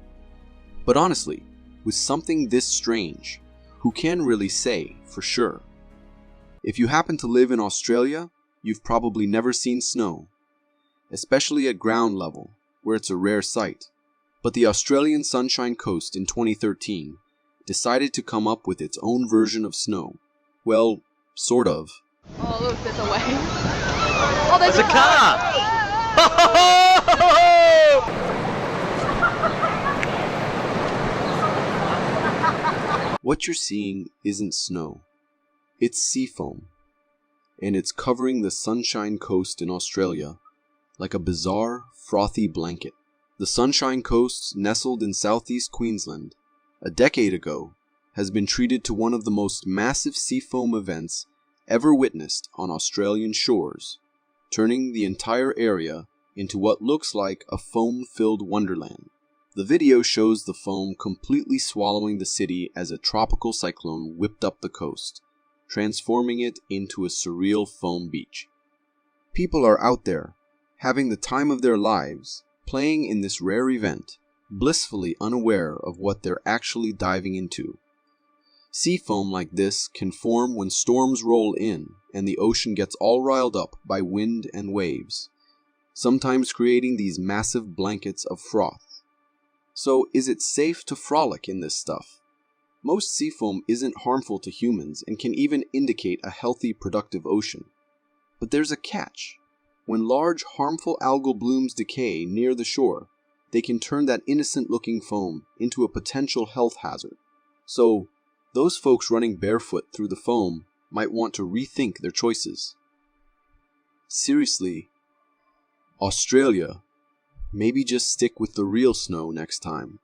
But honestly, with something this strange, who can really say for sure? If you happen to live in Australia, you've probably never seen snow, especially at ground level, where it's a rare sight. But the Australian Sunshine Coast in 2013 decided to come up with its own version of snow. Well, sort of. Oh look, there's a wave. Oh, there's a car! What you're seeing isn't snow. It's seafoam, and it's covering the Sunshine Coast in Australia like a bizarre, frothy blanket. The Sunshine Coast, nestled in southeast Queensland, a decade ago, has been treated to one of the most massive seafoam events ever witnessed on Australian shores, turning the entire area into what looks like a foam-filled wonderland. The video shows the foam completely swallowing the city as a tropical cyclone whipped up the coast, transforming it into a surreal foam beach. People are out there, having the time of their lives, playing in this rare event, blissfully unaware of what they're actually diving into. Seafoam like this can form when storms roll in and the ocean gets all riled up by wind and waves, sometimes creating these massive blankets of froth. So is it safe to frolic in this stuff? Most seafoam isn't harmful to humans and can even indicate a healthy, productive ocean. But there's a catch. When large, harmful algal blooms decay near the shore, they can turn that innocent-looking foam into a potential health hazard. So, those folks running barefoot through the foam might want to rethink their choices. Seriously, Australia, maybe just stick with the real snow next time.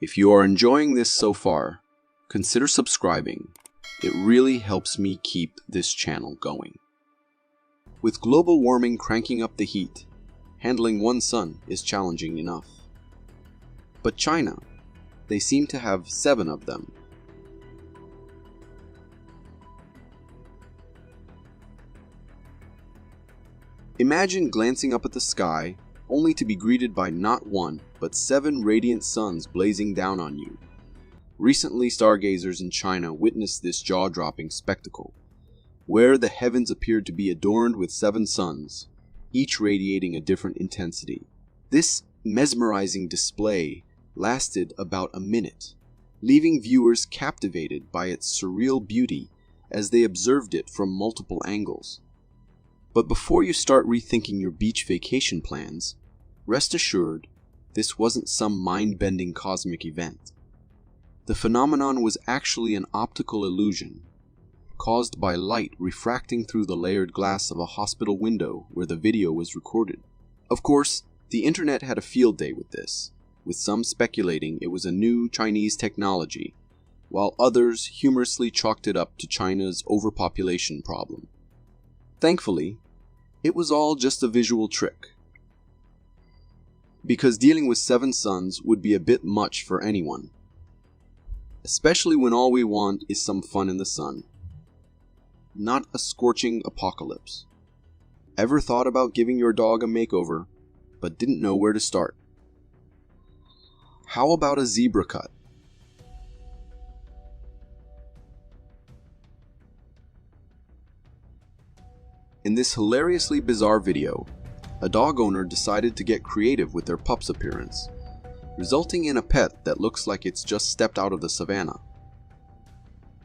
If you are enjoying this so far, consider subscribing. It really helps me keep this channel going. With global warming cranking up the heat, handling one sun is challenging enough. But China, they seem to have 7 of them. Imagine glancing up at the sky only to be greeted by not one, but 7 radiant suns blazing down on you. Recently, stargazers in China witnessed this jaw-dropping spectacle, where the heavens appeared to be adorned with 7 suns, each radiating a different intensity. This mesmerizing display lasted about a minute, leaving viewers captivated by its surreal beauty as they observed it from multiple angles. But before you start rethinking your beach vacation plans, rest assured this wasn't some mind-bending cosmic event. The phenomenon was actually an optical illusion, caused by light refracting through the layered glass of a hospital window where the video was recorded. Of course, the internet had a field day with this, with some speculating it was a new Chinese technology, while others humorously chalked it up to China's overpopulation problem. Thankfully, it was all just a visual trick, because dealing with 7 suns would be a bit much for anyone, especially when all we want is some fun in the sun, not a scorching apocalypse. Ever thought about giving your dog a makeover, but didn't know where to start? How about a zebra cut? In this hilariously bizarre video, a dog owner decided to get creative with their pup's appearance, resulting in a pet that looks like it's just stepped out of the savannah.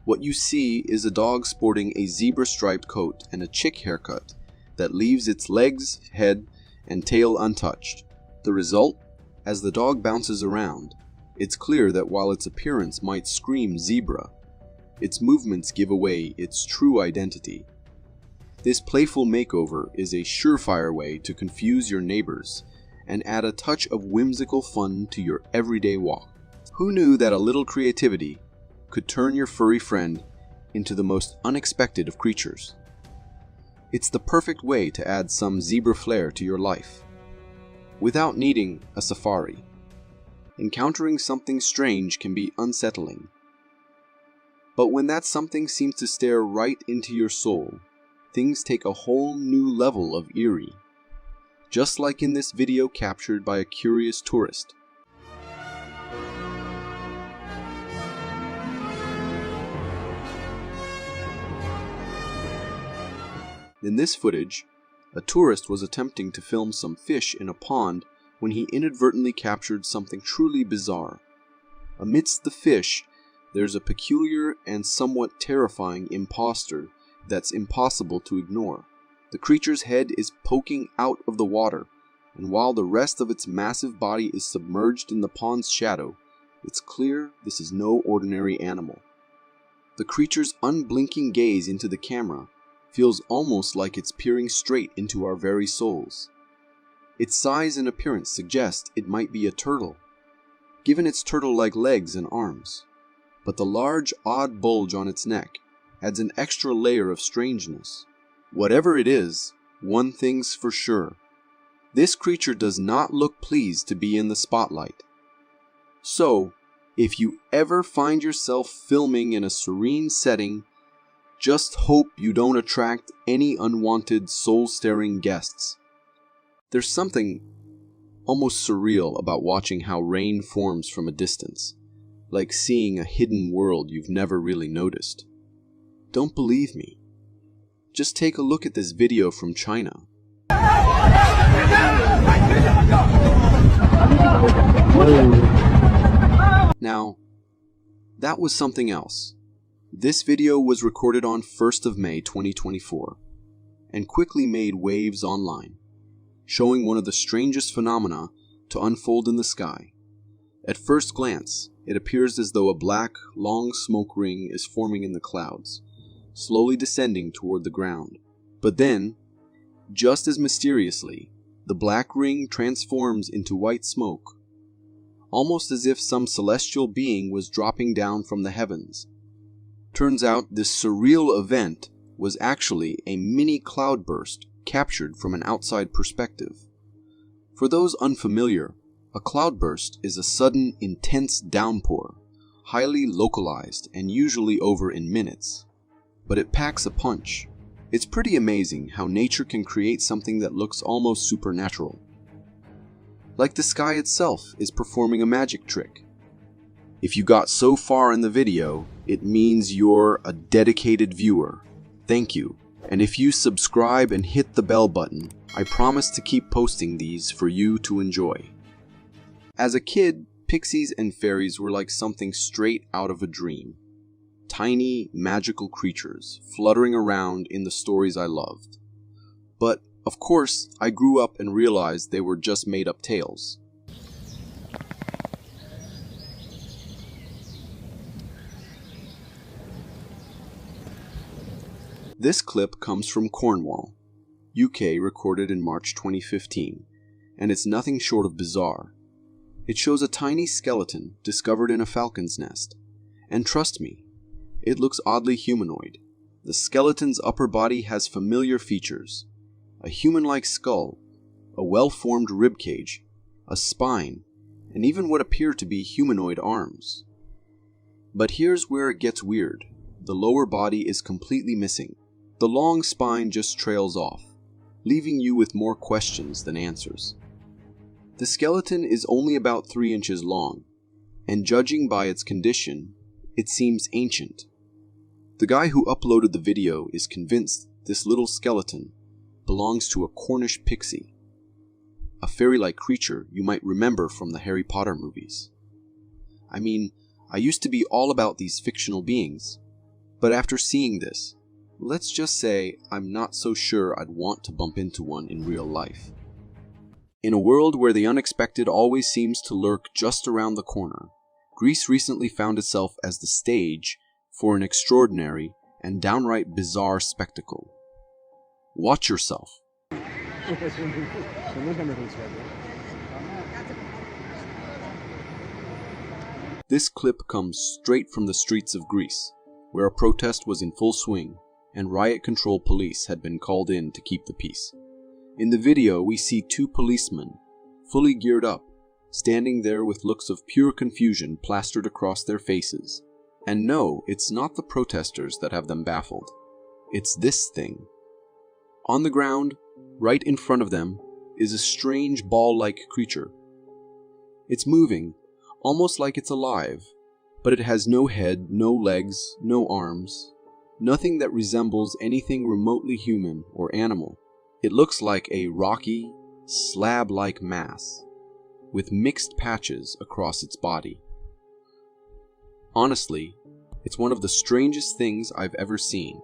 What you see is a dog sporting a zebra-striped coat and a chick haircut that leaves its legs, head, and tail untouched. The result? As the dog bounces around, it's clear that while its appearance might scream zebra, its movements give away its true identity. This playful makeover is a surefire way to confuse your neighbors and add a touch of whimsical fun to your everyday walk. Who knew that a little creativity could turn your furry friend into the most unexpected of creatures? It's the perfect way to add some zebra flair to your life, without needing a safari. Encountering something strange can be unsettling, but when that something seems to stare right into your soul, things take a whole new level of eerie, just like in this video captured by a curious tourist. In this footage, a tourist was attempting to film some fish in a pond when he inadvertently captured something truly bizarre. Amidst the fish, there's a peculiar and somewhat terrifying imposter that's impossible to ignore. The creature's head is poking out of the water, and while the rest of its massive body is submerged in the pond's shadow, it's clear this is no ordinary animal. The creature's unblinking gaze into the camera feels almost like it's peering straight into our very souls. Its size and appearance suggest it might be a turtle, given its turtle-like legs and arms, but the large, odd bulge on its neck adds an extra layer of strangeness. Whatever it is, one thing's for sure: this creature does not look pleased to be in the spotlight. So, if you ever find yourself filming in a serene setting, just hope you don't attract any unwanted, soul-staring guests. There's something almost surreal about watching how rain forms from a distance, like seeing a hidden world you've never really noticed. Don't believe me? Just take a look at this video from China. Now, that was something else. This video was recorded on 1st of May 2024 and quickly made waves online, showing one of the strangest phenomena to unfold in the sky. At first glance, it appears as though a black, long smoke ring is forming in the clouds, slowly descending toward the ground. But then, just as mysteriously, the black ring transforms into white smoke, almost as if some celestial being was dropping down from the heavens. Turns out this surreal event was actually a mini cloudburst captured from an outside perspective. For those unfamiliar, a cloudburst is a sudden, intense downpour, highly localized and usually over in minutes. But it packs a punch. It's pretty amazing how nature can create something that looks almost supernatural. Like the sky itself is performing a magic trick. If you got so far in the video, it means you're a dedicated viewer. Thank you. And if you subscribe and hit the bell button, I promise to keep posting these for you to enjoy. As a kid, pixies and fairies were like something straight out of a dream. Tiny, magical creatures fluttering around in the stories I loved. But, of course, I grew up and realized they were just made-up tales. This clip comes from Cornwall, UK, recorded in March 2015, and it's nothing short of bizarre. It shows a tiny skeleton discovered in a falcon's nest, and trust me, it looks oddly humanoid. The skeleton's upper body has familiar features: a human-like skull, a well-formed ribcage, a spine, and even what appear to be humanoid arms. But here's where it gets weird. The lower body is completely missing. The long spine just trails off, leaving you with more questions than answers. The skeleton is only about 3 inches long, and judging by its condition, it seems ancient. The guy who uploaded the video is convinced this little skeleton belongs to a Cornish pixie, a fairy-like creature you might remember from the Harry Potter movies. I mean, I used to be all about these fictional beings, but after seeing this, let's just say I'm not so sure I'd want to bump into one in real life. In a world where the unexpected always seems to lurk just around the corner, Greece recently found itself as the stage for an extraordinary and downright bizarre spectacle. Watch yourself. This clip comes straight from the streets of Greece, where a protest was in full swing and riot control police had been called in to keep the peace. In the video, we see 2 policemen, fully geared up, standing there with looks of pure confusion plastered across their faces. And no, it's not the protesters that have them baffled. It's this thing. On the ground, right in front of them, is a strange ball-like creature. It's moving, almost like it's alive, but it has no head, no legs, no arms, nothing that resembles anything remotely human or animal. It looks like a rocky, slab-like mass, with mixed patches across its body. Honestly, it's one of the strangest things I've ever seen.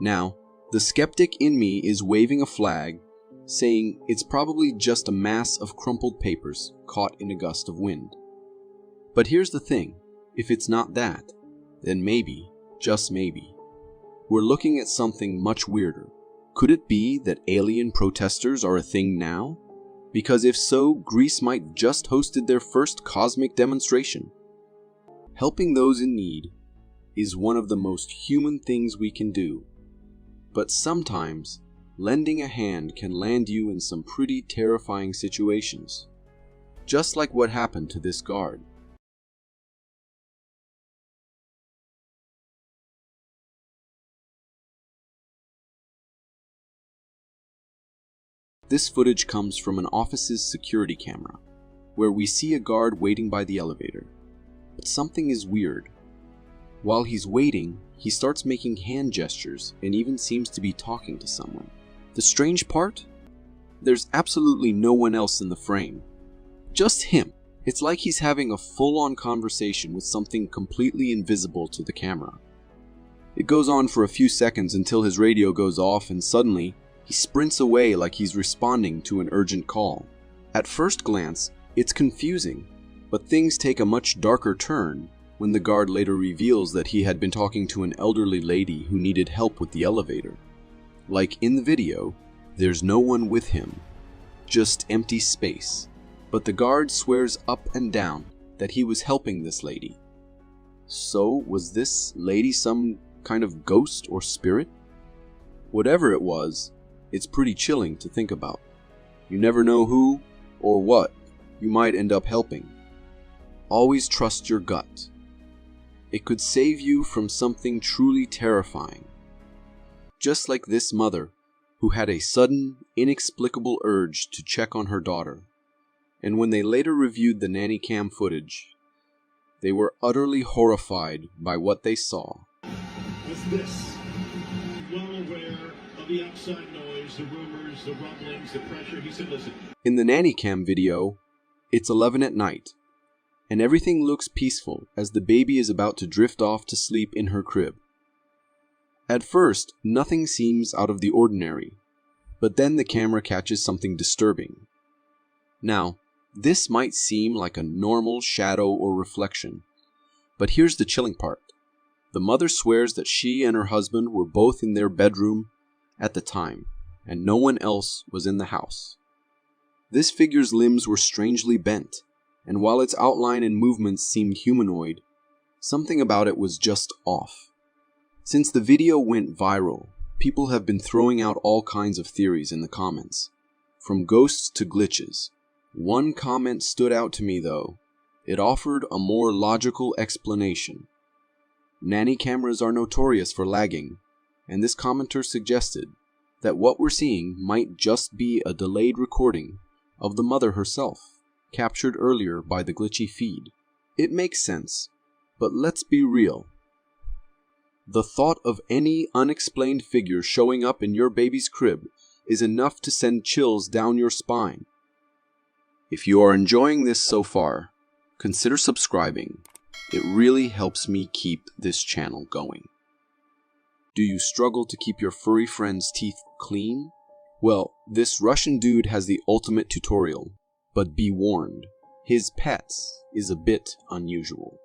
Now, the skeptic in me is waving a flag, saying it's probably just a mass of crumpled papers caught in a gust of wind. But here's the thing, if it's not that, then maybe, just maybe, we're looking at something much weirder. Could it be that alien protesters are a thing now? Because if so, Greece might just hosted their first cosmic demonstration. Helping those in need is one of the most human things we can do. But sometimes, lending a hand can land you in some pretty terrifying situations. Just like what happened to this guard. This footage comes from an office's security camera, where we see a guard waiting by the elevator. But something is weird. While he's waiting, he starts making hand gestures and even seems to be talking to someone. The strange part? There's absolutely no one else in the frame. Just him. It's like he's having a full-on conversation with something completely invisible to the camera. It goes on for a few seconds until his radio goes off and suddenly, he sprints away like he's responding to an urgent call. At first glance, it's confusing, but things take a much darker turn when the guard later reveals that he had been talking to an elderly lady who needed help with the elevator. Like in the video, there's no one with him, just empty space, but the guard swears up and down that he was helping this lady. So, was this lady some kind of ghost or spirit? Whatever it was, it's pretty chilling to think about. You never know who or what you might end up helping. Always trust your gut. It could save you from something truly terrifying. just like this mother, who had a sudden, inexplicable urge to check on her daughter. And when they later reviewed the Nanny cam footage, they were utterly horrified by what they saw. What's this? Well aware of the outside noise, the rumors, the rumblings, the pressure. He said, listen. In the Nanny cam video, it's 11 at night, and everything looks peaceful as the baby is about to drift off to sleep in her crib. At first, nothing seems out of the ordinary, but then the camera catches something disturbing. Now, this might seem like a normal shadow or reflection, but here's the chilling part. The mother swears that she and her husband were both in their bedroom at the time, and no one else was in the house. This figure's limbs were strangely bent, and while its outline and movements seemed humanoid, something about it was just off. Since the video went viral, people have been throwing out all kinds of theories in the comments, from ghosts to glitches. One comment stood out to me though. It offered a more logical explanation. Nanny cameras are notorious for lagging, and this commenter suggested that what we're seeing might just be a delayed recording of the mother herself, captured earlier by the glitchy feed. It makes sense, but let's be real. The thought of any unexplained figure showing up in your baby's crib is enough to send chills down your spine. If you are enjoying this so far, consider subscribing. It really helps me keep this channel going. Do you struggle to keep your furry friend's teeth clean? Well, this Russian dude has the ultimate tutorial, but be warned, his pets is a bit unusual.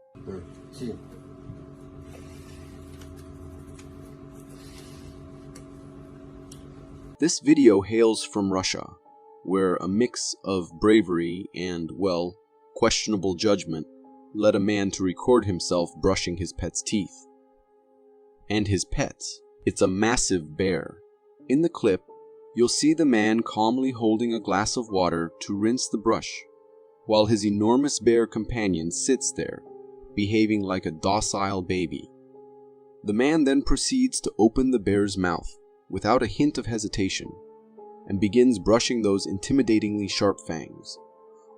This video hails from Russia, where a mix of bravery and, well, questionable judgment led a man to record himself brushing his pet's teeth. And his pet, it's a massive bear. In the clip, you'll see the man calmly holding a glass of water to rinse the brush, while his enormous bear companion sits there, behaving like a docile baby. The man then proceeds to open the bear's mouth, without a hint of hesitation, and begins brushing those intimidatingly sharp fangs,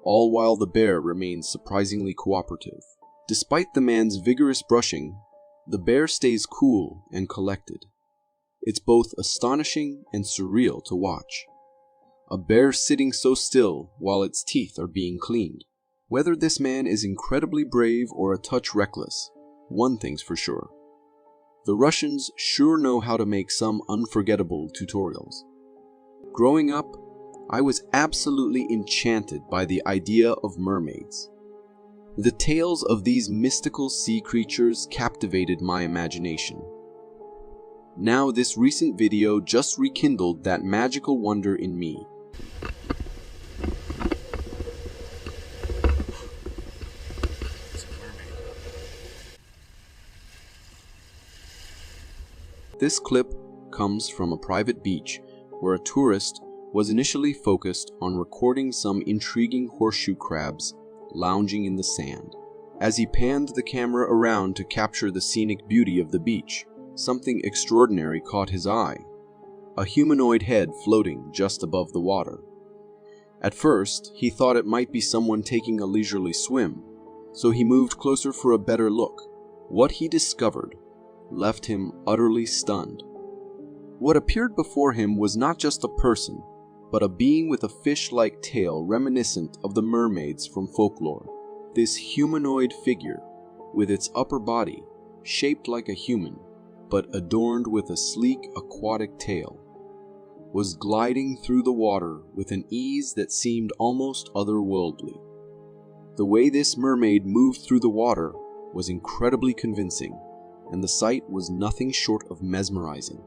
all while the bear remains surprisingly cooperative. Despite the man's vigorous brushing, the bear stays cool and collected. It's both astonishing and surreal to watch. A bear sitting so still while its teeth are being cleaned. Whether this man is incredibly brave or a touch reckless, one thing's for sure. The Russians sure know how to make some unforgettable tutorials. Growing up, I was absolutely enchanted by the idea of mermaids. The tales of these mystical sea creatures captivated my imagination. Now this recent video just rekindled that magical wonder in me. This clip comes from a private beach where a tourist was initially focused on recording some intriguing horseshoe crabs lounging in the sand. As he panned the camera around to capture the scenic beauty of the beach, something extraordinary caught his eye. A humanoid head floating just above the water. At first, he thought it might be someone taking a leisurely swim, so he moved closer for a better look. What he discovered left him utterly stunned. What appeared before him was not just a person, but a being with a fish-like tail reminiscent of the mermaids from folklore. This humanoid figure, with its upper body shaped like a human, but adorned with a sleek aquatic tail, was gliding through the water with an ease that seemed almost otherworldly. The way this mermaid moved through the water was incredibly convincing, and the sight was nothing short of mesmerizing.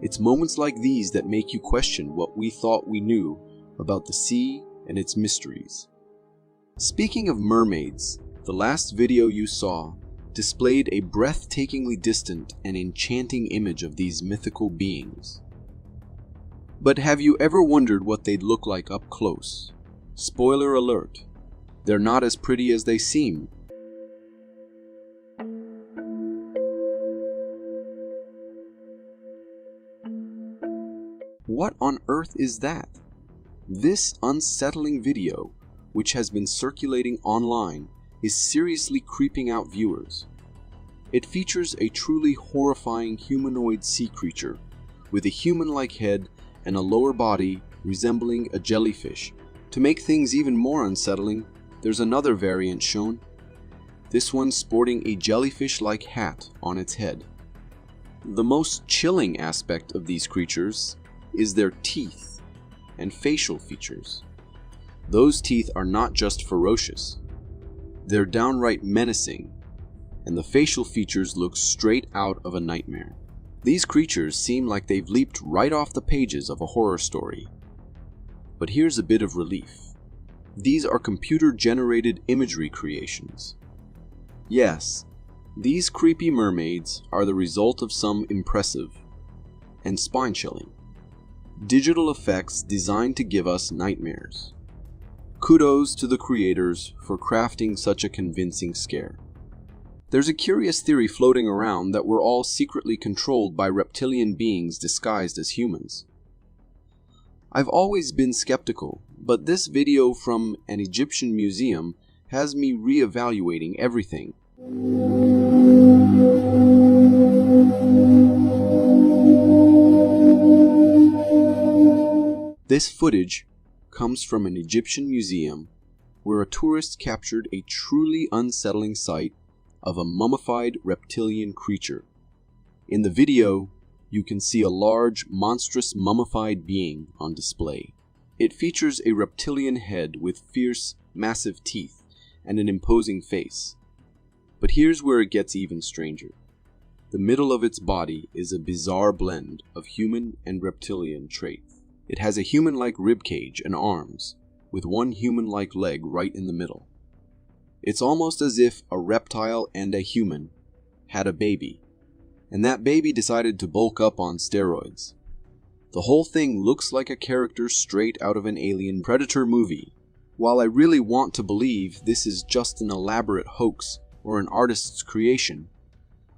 It's moments like these that make you question what we thought we knew about the sea and its mysteries. Speaking of mermaids, the last video you saw displayed a breathtakingly distant and enchanting image of these mythical beings. But have you ever wondered what they'd look like up close? Spoiler alert, they're not as pretty as they seem. What on earth is that? This unsettling video, which has been circulating online, is seriously creeping out viewers. It features a truly horrifying humanoid sea creature with a human-like head and a lower body resembling a jellyfish. To make things even more unsettling, there's another variant shown. This one sporting a jellyfish-like hat on its head. The most chilling aspect of these creatures is their teeth and facial features. Those teeth are not just ferocious, they're downright menacing, and the facial features look straight out of a nightmare. These creatures seem like they've leaped right off the pages of a horror story. But here's a bit of relief. These are computer-generated imagery creations. Yes, these creepy mermaids are the result of some impressive and spine-chilling digital effects designed to give us nightmares. Kudos to the creators for crafting such a convincing scare. There's a curious theory floating around that we're all secretly controlled by reptilian beings disguised as humans. I've always been skeptical, but this video from an Egyptian museum has me reevaluating everything. This footage comes from an Egyptian museum where a tourist captured a truly unsettling sight of a mummified reptilian creature. In the video, you can see a large, monstrous mummified being on display. It features a reptilian head with fierce, massive teeth and an imposing face. But here's where it gets even stranger. The middle of its body is a bizarre blend of human and reptilian traits. It has a human-like ribcage and arms, with one human-like leg right in the middle. It's almost as if a reptile and a human had a baby, and that baby decided to bulk up on steroids. The whole thing looks like a character straight out of an alien predator movie. While I really want to believe this is just an elaborate hoax or an artist's creation,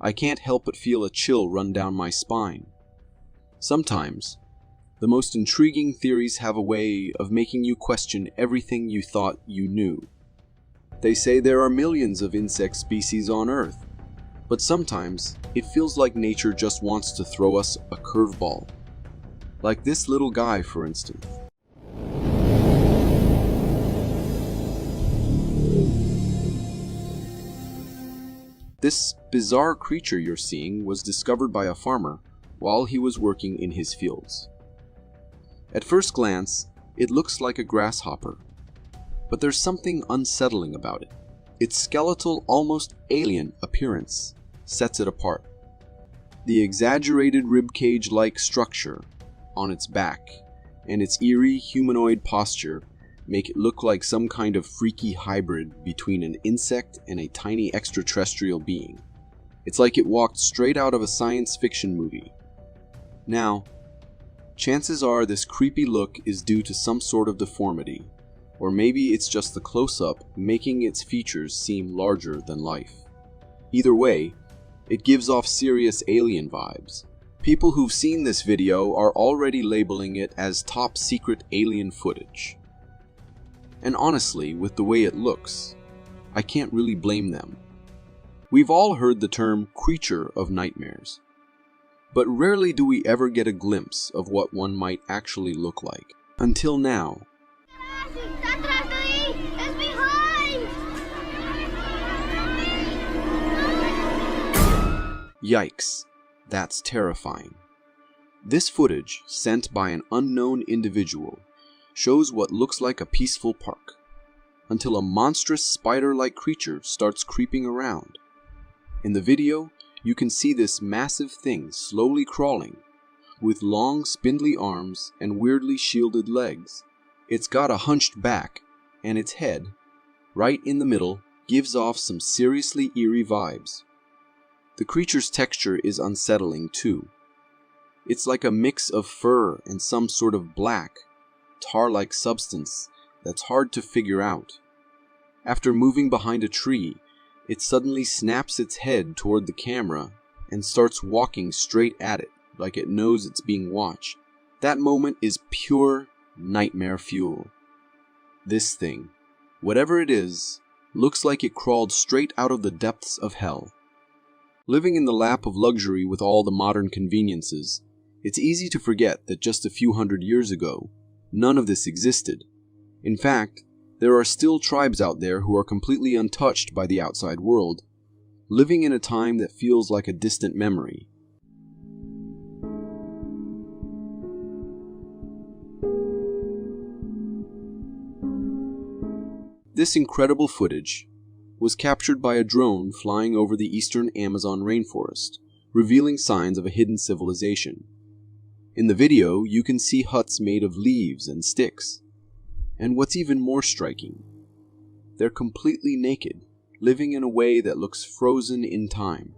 I can't help but feel a chill run down my spine. Sometimes, the most intriguing theories have a way of making you question everything you thought you knew. They say there are millions of insect species on Earth, but sometimes it feels like nature just wants to throw us a curveball. Like this little guy, for instance. This bizarre creature you're seeing was discovered by a farmer while he was working in his fields. At first glance, it looks like a grasshopper, but there's something unsettling about it. Its skeletal, almost alien appearance sets it apart. The exaggerated ribcage-like structure on its back and its eerie humanoid posture make it look like some kind of freaky hybrid between an insect and a tiny extraterrestrial being. It's like it walked straight out of a science fiction movie. Now, chances are this creepy look is due to some sort of deformity, or maybe it's just the close-up making its features seem larger than life. Either way, it gives off serious alien vibes. People who've seen this video are already labeling it as top secret alien footage. And honestly, with the way it looks, I can't really blame them. We've all heard the term creature of nightmares, but rarely do we ever get a glimpse of what one might actually look like. Until now. Yikes, that's terrifying. This footage, sent by an unknown individual, shows what looks like a peaceful park, until a monstrous spider-like creature starts creeping around. In the video, you can see this massive thing slowly crawling, with long spindly arms and weirdly shielded legs. It's got a hunched back, and its head, right in the middle, gives off some seriously eerie vibes. The creature's texture is unsettling too. It's like a mix of fur and some sort of black, tar-like substance that's hard to figure out. After moving behind a tree, it suddenly snaps its head toward the camera and starts walking straight at it, like it knows it's being watched. That moment is pure nightmare fuel. This thing, whatever it is, looks like it crawled straight out of the depths of hell. Living in the lap of luxury with all the modern conveniences, it's easy to forget that just a few hundred years ago, none of this existed. In fact, there are still tribes out there who are completely untouched by the outside world, living in a time that feels like a distant memory. This incredible footage was captured by a drone flying over the eastern Amazon rainforest, revealing signs of a hidden civilization. In the video, you can see huts made of leaves and sticks. And what's even more striking, they're completely naked, living in a way that looks frozen in time.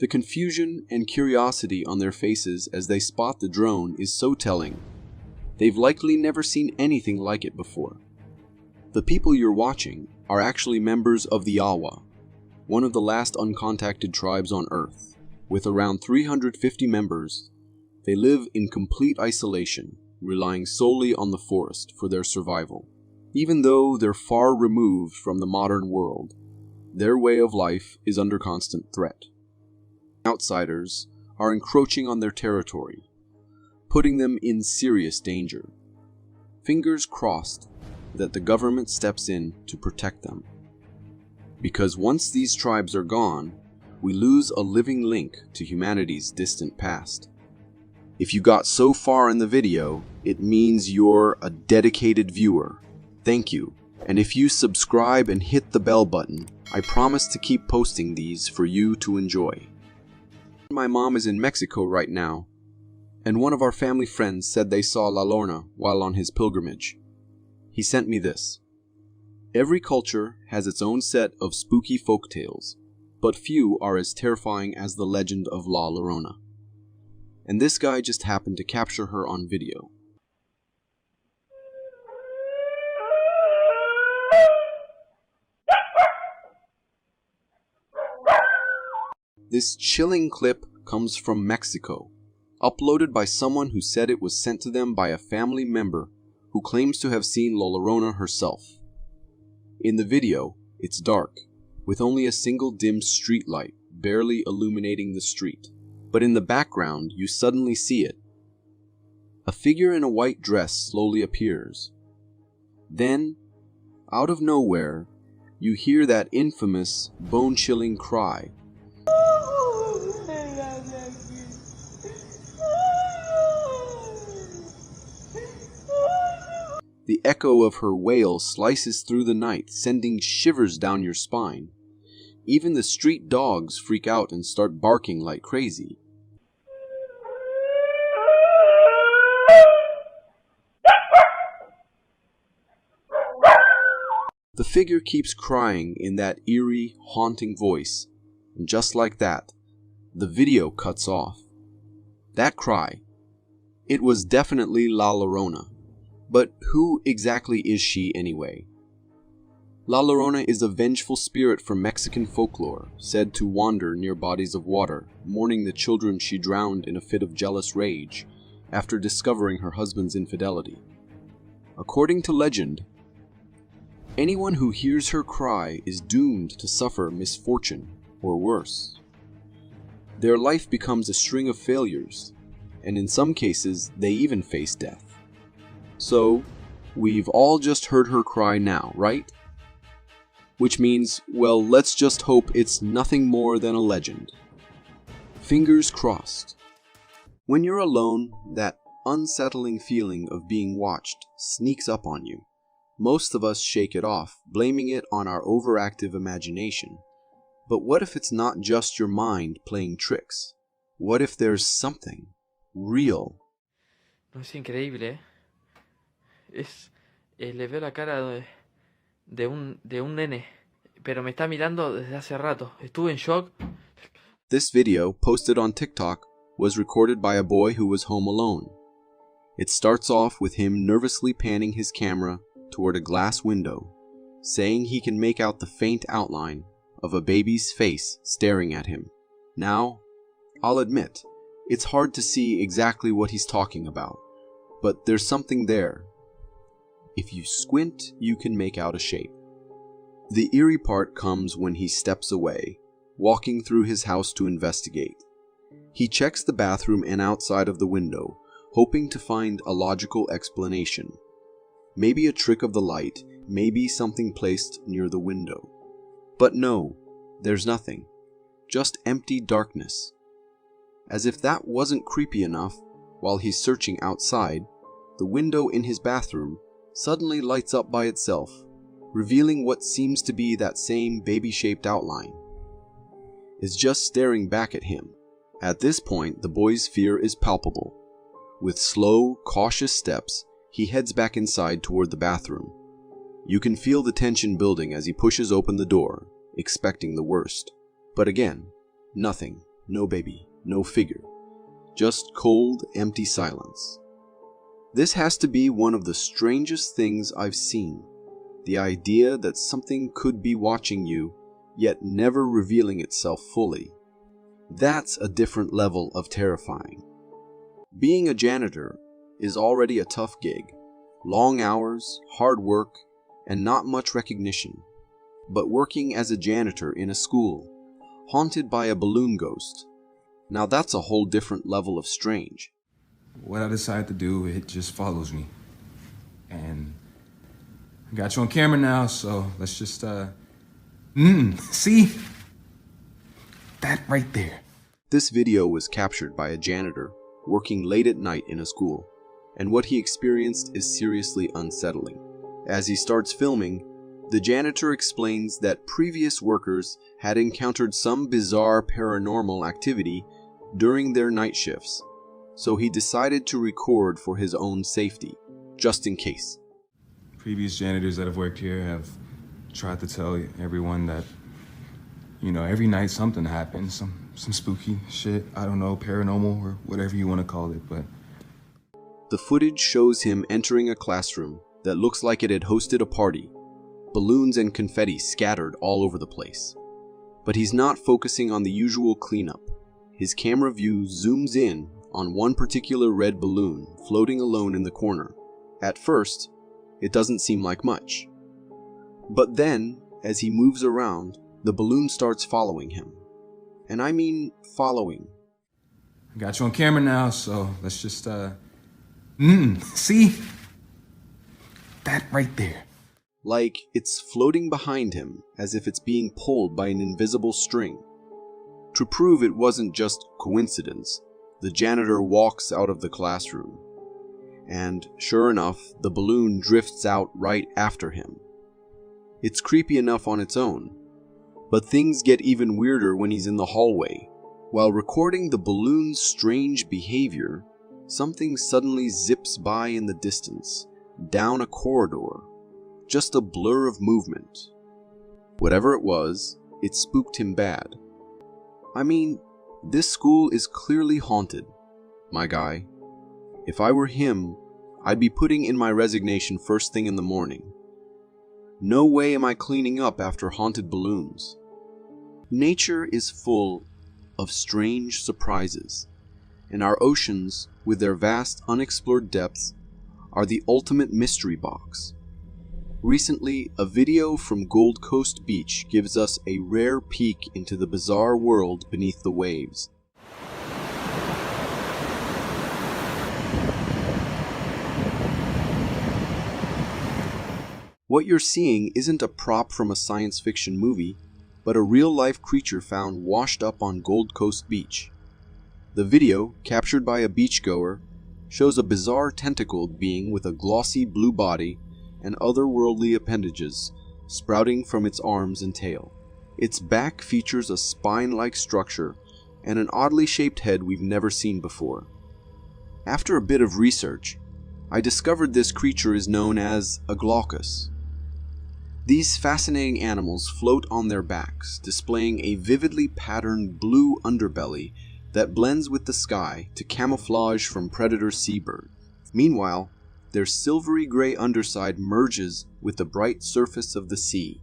The confusion and curiosity on their faces as they spot the drone is so telling. They've likely never seen anything like it before. The people you're watching are actually members of the Awa, one of the last uncontacted tribes on Earth. With around 350 members, they live in complete isolation, relying solely on the forest for their survival. Even though they're far removed from the modern world, their way of life is under constant threat. Outsiders are encroaching on their territory, putting them in serious danger. Fingers crossed that the government steps in to protect them. Because once these tribes are gone, we lose a living link to humanity's distant past. If you got so far in the video, it means you're a dedicated viewer. Thank you. And if you subscribe and hit the bell button, I promise to keep posting these for you to enjoy. My mom is in Mexico right now, and one of our family friends said they saw Llorona while on his pilgrimage. He sent me this. Every culture has its own set of spooky folktales, but few are as terrifying as the legend of La Llorona. And this guy just happened to capture her on video. This chilling clip comes from Mexico, uploaded by someone who said it was sent to them by a family member who claims to have seen La Llorona herself. In the video, it's dark, with only a single dim street light barely illuminating the street. But in the background, you suddenly see it. A figure in a white dress slowly appears. Then, out of nowhere, you hear that infamous, bone-chilling cry. The echo of her wail slices through the night, sending shivers down your spine. Even the street dogs freak out and start barking like crazy. The figure keeps crying in that eerie, haunting voice, and just like that, the video cuts off. That cry, it was definitely La Llorona. But who exactly is she anyway? La Llorona is a vengeful spirit from Mexican folklore, said to wander near bodies of water, mourning the children she drowned in a fit of jealous rage after discovering her husband's infidelity. According to legend, anyone who hears her cry is doomed to suffer misfortune or worse. Their life becomes a string of failures, and in some cases they even face death. So, we've all just heard her cry now, right? Which means, well, let's just hope it's nothing more than a legend. Fingers crossed. When you're alone, that unsettling feeling of being watched sneaks up on you. Most of us shake it off, blaming it on our overactive imagination. But what if it's not just your mind playing tricks? What if there's something real? No, es increíble, ¿eh? Le veo la cara de un nene, pero me está mirando desde hace rato. Estuve en shock. This video, posted on TikTok, was recorded by a boy who was home alone. It starts off with him nervously panning his camera toward a glass window, saying he can make out the faint outline of a baby's face staring at him. Now, I'll admit, It's hard to see exactly what he's talking about, but there's something there. If you squint, you can make out a shape. The eerie part comes when he steps away, walking through his house to investigate. He checks the bathroom and outside of the window, hoping to find a logical explanation. Maybe a trick of the light, maybe something placed near the window. But no, there's nothing. Just empty darkness. As if that wasn't creepy enough, while he's searching outside, the window in his bathroom suddenly lights up by itself, revealing what seems to be that same baby-shaped outline. It's just staring back at him. At this point, the boy's fear is palpable. With slow, cautious steps, he heads back inside toward the bathroom. You can feel the tension building as he pushes open the door, expecting the worst. But again, nothing, no baby, no figure. Just cold, empty silence. This has to be one of the strangest things I've seen. The idea that something could be watching you, yet never revealing itself fully. That's a different level of terrifying. Being a janitor is already a tough gig. Long hours, hard work, and not much recognition. But working as a janitor in a school, haunted by a balloon ghost, now that's a whole different level of strange. What I decide to do, it just follows me. And I got you on camera now, so let's just, see? That right there. This video was captured by a janitor working late at night in a school, and what he experienced is seriously unsettling. As he starts filming, the janitor explains that previous workers had encountered some bizarre paranormal activity during their night shifts, so he decided to record for his own safety, just in case. Previous janitors that have worked here have tried to tell everyone that, every night something happens, some spooky shit, I don't know, paranormal or whatever you want to call it, but... The footage shows him entering a classroom that looks like it had hosted a party, balloons and confetti scattered all over the place. But he's not focusing on the usual cleanup. His camera view zooms in on one particular red balloon floating alone in the corner. At first, it doesn't seem like much. But then, as he moves around, the balloon starts following him. And I mean following. I got you on camera now, so let's just, see? That right there. Like it's floating behind him as if it's being pulled by an invisible string. To prove it wasn't just coincidence, the janitor walks out of the classroom. And sure enough, the balloon drifts out right after him. It's creepy enough on its own, but things get even weirder when he's in the hallway. While recording the balloon's strange behavior, something suddenly zips by in the distance, down a corridor. Just a blur of movement. Whatever it was, it spooked him bad. I mean, this school is clearly haunted. My guy, if I were him, I'd be putting in my resignation first thing in the morning. No way am I cleaning up after haunted balloons. Nature is full of strange surprises, and our oceans, with their vast unexplored depths, are the ultimate mystery box. Recently, a video from Gold Coast Beach gives us a rare peek into the bizarre world beneath the waves. What you're seeing isn't a prop from a science fiction movie, but a real-life creature found washed up on Gold Coast Beach. The video, captured by a beachgoer, shows a bizarre tentacled being with a glossy blue body and otherworldly appendages sprouting from its arms and tail. Its back features a spine-like structure and an oddly shaped head we've never seen before. After a bit of research, I discovered this creature is known as a glaucus. These fascinating animals float on their backs, displaying a vividly patterned blue underbelly that blends with the sky to camouflage from predator seabirds. Meanwhile, their silvery gray underside merges with the bright surface of the sea,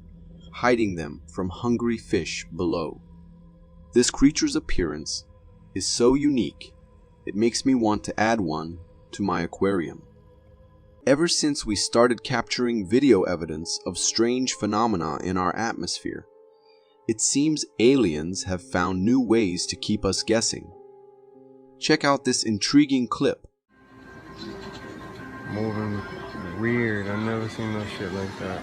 hiding them from hungry fish below. This creature's appearance is so unique it makes me want to add one to my aquarium. Ever since we started capturing video evidence of strange phenomena in our atmosphere, it seems aliens have found new ways to keep us guessing. Check out this intriguing clip. Moving weird. I've never seen no shit like that.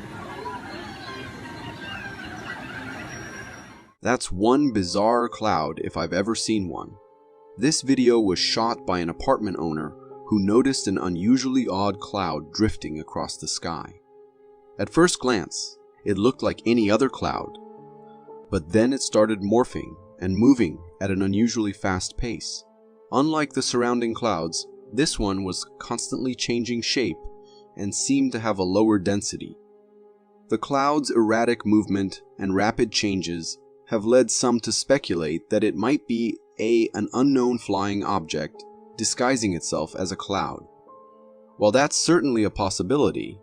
That's one bizarre cloud if I've ever seen one. This video was shot by an apartment owner who noticed an unusually odd cloud drifting across the sky. At first glance, it looked like any other cloud, but then it started morphing and moving at an unusually fast pace. Unlike the surrounding clouds, this one was constantly changing shape and seemed to have a lower density. The cloud's erratic movement and rapid changes have led some to speculate that it might be an unknown flying object disguising itself as a cloud. While that's certainly a possibility,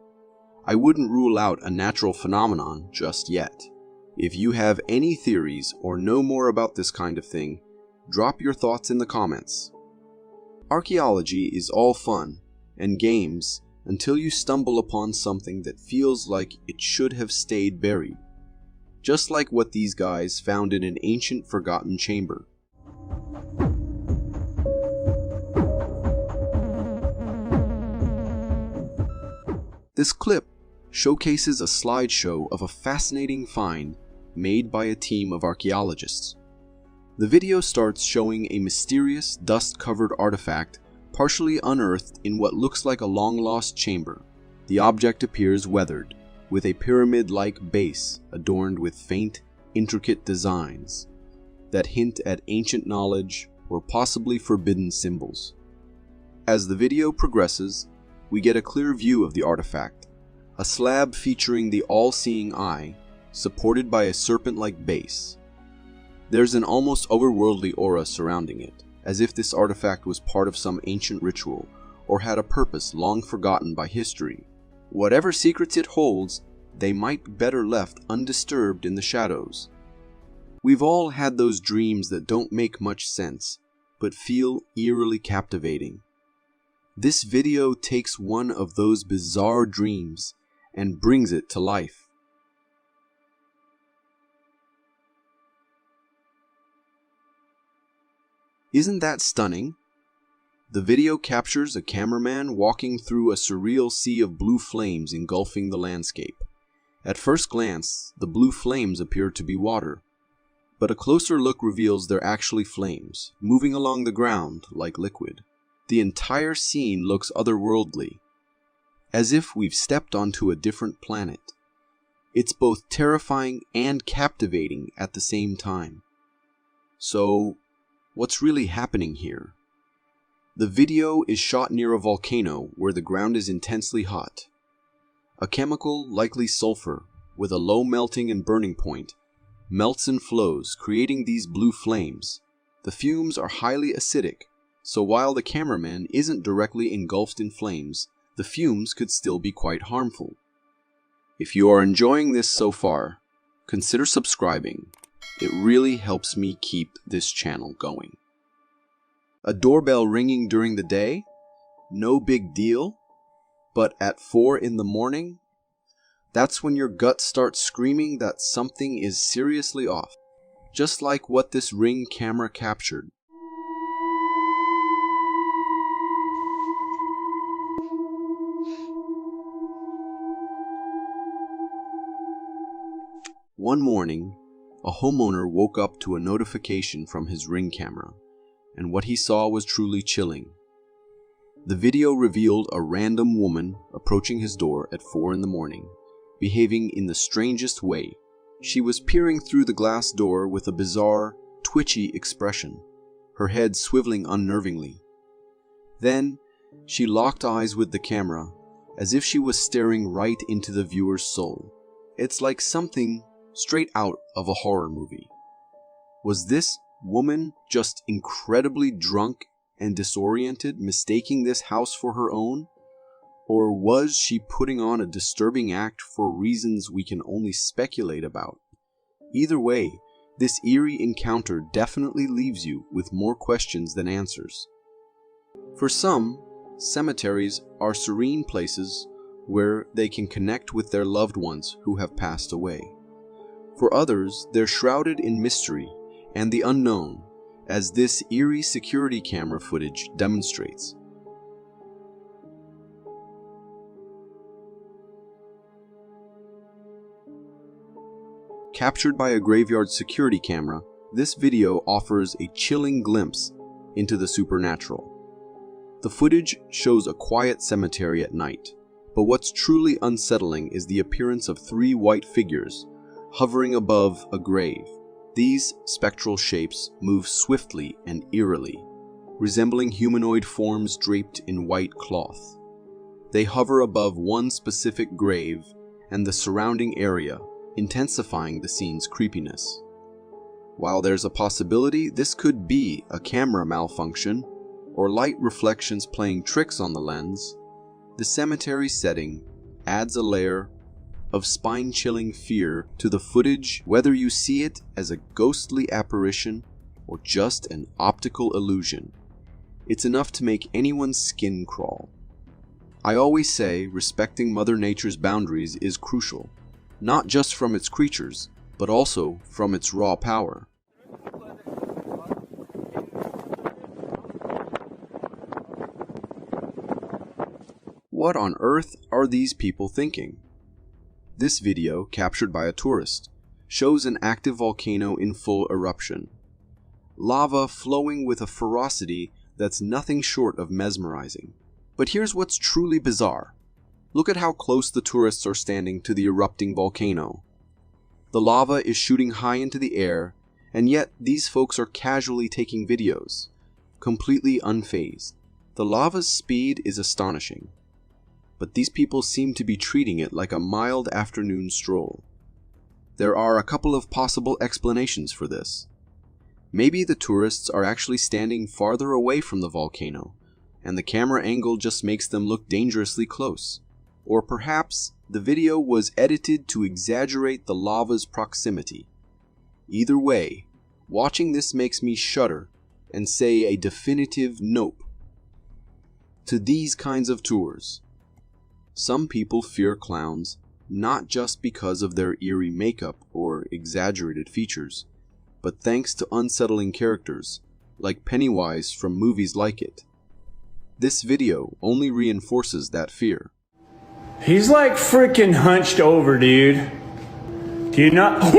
I wouldn't rule out a natural phenomenon just yet. If you have any theories or know more about this kind of thing, drop your thoughts in the comments. Archaeology is all fun and games until you stumble upon something that feels like it should have stayed buried. Just like what these guys found in an ancient forgotten chamber. This clip showcases a slideshow of a fascinating find made by a team of archaeologists. The video starts showing a mysterious dust-covered artifact partially unearthed in what looks like a long-lost chamber. The object appears weathered, with a pyramid-like base adorned with faint, intricate designs that hint at ancient knowledge or possibly forbidden symbols. As the video progresses, we get a clear view of the artifact, a slab featuring the all-seeing eye, supported by a serpent-like base. There's an almost otherworldly aura surrounding it, as if this artifact was part of some ancient ritual or had a purpose long forgotten by history. Whatever secrets it holds, they might be better left undisturbed in the shadows. We've all had those dreams that don't make much sense, but feel eerily captivating. This video takes one of those bizarre dreams and brings it to life. Isn't that stunning? The video captures a cameraman walking through a surreal sea of blue flames engulfing the landscape. At first glance, the blue flames appear to be water, but a closer look reveals they're actually flames, moving along the ground like liquid. The entire scene looks otherworldly, as if we've stepped onto a different planet. It's both terrifying and captivating at the same time. So, what's really happening here? The video is shot near a volcano where the ground is intensely hot. A chemical, likely sulfur, with a low melting and burning point, melts and flows, creating these blue flames. The fumes are highly acidic, so while the cameraman isn't directly engulfed in flames, the fumes could still be quite harmful. If you are enjoying this so far, consider subscribing. It really helps me keep this channel going. A doorbell ringing during the day? No big deal. But at 4 in the morning? That's when your gut starts screaming that something is seriously off. Just like what this Ring camera captured. One morning, a homeowner woke up to a notification from his Ring camera, and what he saw was truly chilling. The video revealed a random woman approaching his door at 4 in the morning, behaving in the strangest way. She was peering through the glass door with a bizarre, twitchy expression, her head swiveling unnervingly. Then, she locked eyes with the camera, as if she was staring right into the viewer's soul. It's like something straight out of a horror movie. Was this woman just incredibly drunk and disoriented, mistaking this house for her own? Or was she putting on a disturbing act for reasons we can only speculate about? Either way, this eerie encounter definitely leaves you with more questions than answers. For some, cemeteries are serene places where they can connect with their loved ones who have passed away. For others, they're shrouded in mystery and the unknown, as this eerie security camera footage demonstrates. Captured by a graveyard security camera, this video offers a chilling glimpse into the supernatural. The footage shows a quiet cemetery at night, but what's truly unsettling is the appearance of 3 white figures hovering above a grave. These spectral shapes move swiftly and eerily, resembling humanoid forms draped in white cloth. They hover above one specific grave and the surrounding area, intensifying the scene's creepiness. While there's a possibility this could be a camera malfunction or light reflections playing tricks on the lens, the cemetery setting adds a layer of spine-chilling fear to the footage, whether you see it as a ghostly apparition or just an optical illusion. It's enough to make anyone's skin crawl. I always say respecting Mother Nature's boundaries is crucial, not just from its creatures, but also from its raw power. What on earth are these people thinking? This video, captured by a tourist, shows an active volcano in full eruption. Lava flowing with a ferocity that's nothing short of mesmerizing. But here's what's truly bizarre. Look at how close the tourists are standing to the erupting volcano. The lava is shooting high into the air, and yet these folks are casually taking videos, completely unfazed. The lava's speed is astonishing, but these people seem to be treating it like a mild afternoon stroll. There are a couple of possible explanations for this. Maybe the tourists are actually standing farther away from the volcano, and the camera angle just makes them look dangerously close. Or perhaps the video was edited to exaggerate the lava's proximity. Either way, watching this makes me shudder and say a definitive nope to these kinds of tours. Some people fear clowns not just because of their eerie makeup or exaggerated features, but thanks to unsettling characters like Pennywise from movies like it. This video only reinforces that fear. He's like freaking hunched over, dude. Do you not? Holy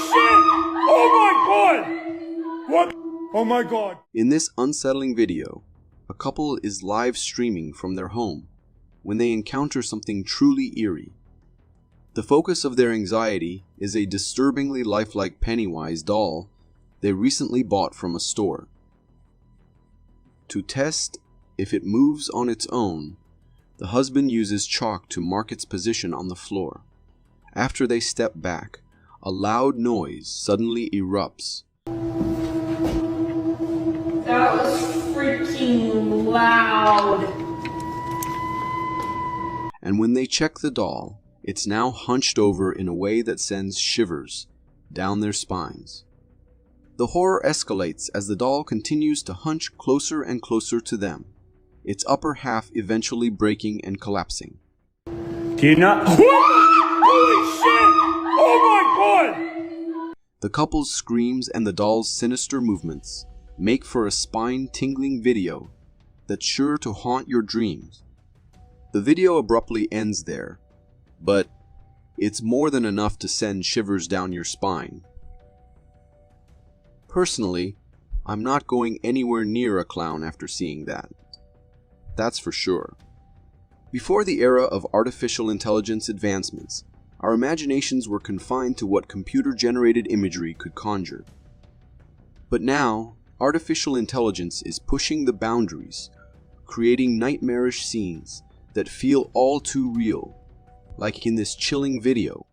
shit! Oh my god! What? Oh my god! In this unsettling video, a couple is live streaming from their home when they encounter something truly eerie. The focus of their anxiety is a disturbingly lifelike Pennywise doll they recently bought from a store. To test if it moves on its own, the husband uses chalk to mark its position on the floor. After they step back, a loud noise suddenly erupts. That was freaking loud. And when they check the doll, it's now hunched over in a way that sends shivers down their spines. The horror escalates as the doll continues to hunch closer and closer to them, its upper half eventually breaking and collapsing. Do you not? Holy shit! Oh my god! The couple's screams and the doll's sinister movements make for a spine-tingling video that's sure to haunt your dreams. The video abruptly ends there, but it's more than enough to send shivers down your spine. Personally, I'm not going anywhere near a clown after seeing that. That's for sure. Before the era of artificial intelligence advancements, our imaginations were confined to what computer-generated imagery could conjure. But now, artificial intelligence is pushing the boundaries, creating nightmarish scenes that feel all too real, like in this chilling video.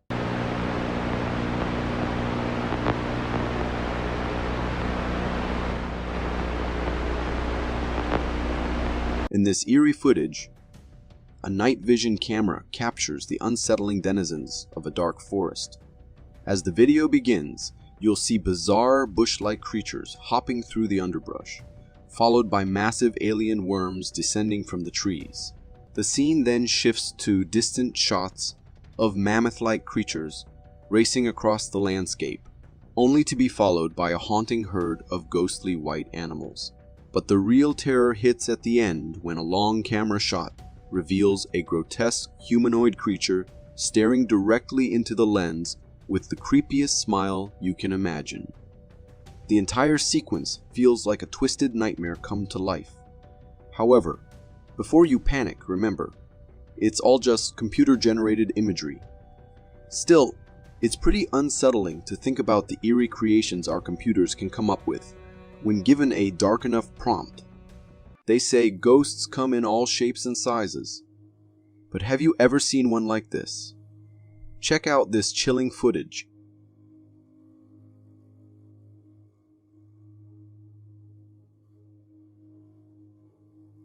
In this eerie footage, a night vision camera captures the unsettling denizens of a dark forest. As the video begins, you'll see bizarre bush-like creatures hopping through the underbrush, followed by massive alien worms descending from the trees. The scene then shifts to distant shots of mammoth-like creatures racing across the landscape, only to be followed by a haunting herd of ghostly white animals. But the real terror hits at the end when a long camera shot reveals a grotesque humanoid creature staring directly into the lens with the creepiest smile you can imagine. The entire sequence feels like a twisted nightmare come to life. However, before you panic, remember, it's all just computer-generated imagery. Still, it's pretty unsettling to think about the eerie creations our computers can come up with when given a dark enough prompt. They say ghosts come in all shapes and sizes. But have you ever seen one like this? Check out this chilling footage.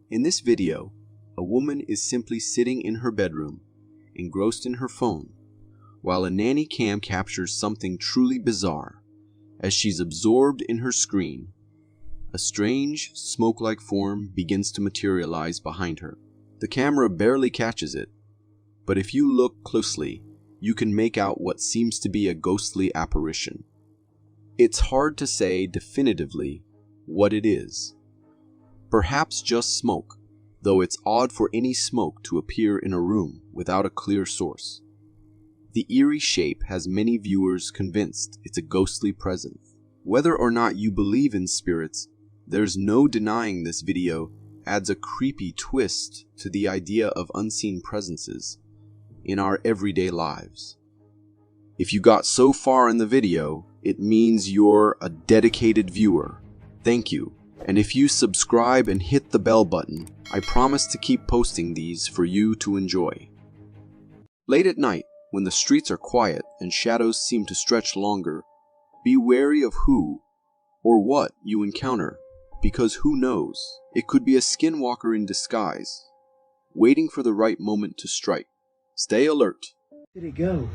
In this video, a woman is simply sitting in her bedroom, engrossed in her phone, while a nanny cam captures something truly bizarre. As she's absorbed in her screen, a strange, smoke-like form begins to materialize behind her. The camera barely catches it, but if you look closely, you can make out what seems to be a ghostly apparition. It's hard to say definitively what it is. Perhaps just smoke, though it's odd for any smoke to appear in a room without a clear source. The eerie shape has many viewers convinced it's a ghostly presence. Whether or not you believe in spirits, there's no denying this video adds a creepy twist to the idea of unseen presences in our everyday lives. If you got so far in the video, it means you're a dedicated viewer. Thank you. And if you subscribe and hit the bell button, I promise to keep posting these for you to enjoy. Late at night, when the streets are quiet and shadows seem to stretch longer, be wary of who or what you encounter, because who knows, it could be a skinwalker in disguise, waiting for the right moment to strike. Stay alert. Where did it go?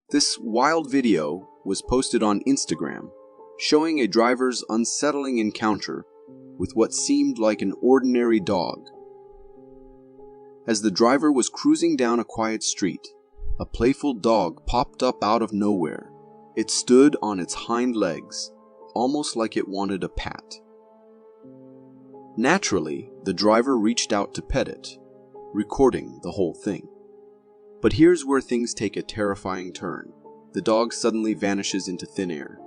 This wild video was posted on Instagram, showing a driver's unsettling encounter with what seemed like an ordinary dog. As the driver was cruising down a quiet street, a playful dog popped up out of nowhere. It stood on its hind legs, almost like it wanted a pat. Naturally, the driver reached out to pet it, recording the whole thing. But here's where things take a terrifying turn. The dog suddenly vanishes into thin air.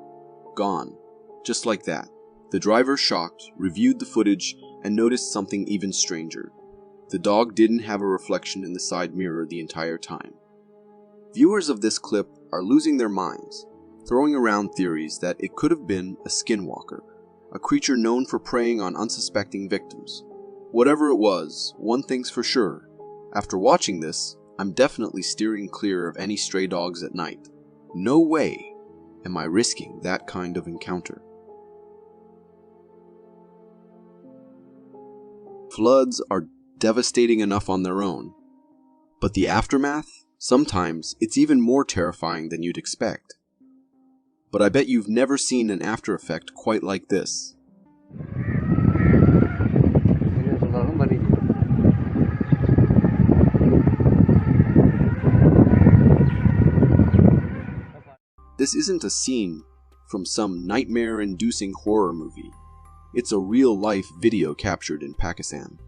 Gone. Just like that. The driver, shocked, reviewed the footage and noticed something even stranger. The dog didn't have a reflection in the side mirror the entire time. Viewers of this clip are losing their minds, throwing around theories that it could have been a skinwalker, a creature known for preying on unsuspecting victims. Whatever it was, one thing's for sure. After watching this, I'm definitely steering clear of any stray dogs at night. No way am I risking that kind of encounter. Floods are devastating enough on their own, but the aftermath? Sometimes it's even more terrifying than you'd expect. But I bet you've never seen an after effect quite like this. This isn't a scene from some nightmare-inducing horror movie. It's a real-life video captured in Pakistan.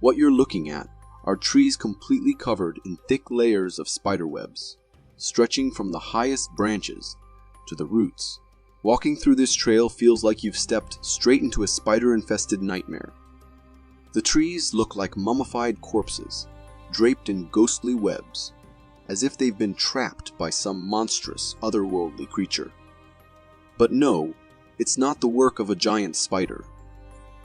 What you're looking at are trees completely covered in thick layers of spiderwebs, stretching from the highest branches to the roots. Walking through this trail feels like you've stepped straight into a spider-infested nightmare. The trees look like mummified corpses, draped in ghostly webs, as if they've been trapped by some monstrous, otherworldly creature. But no, it's not the work of a giant spider.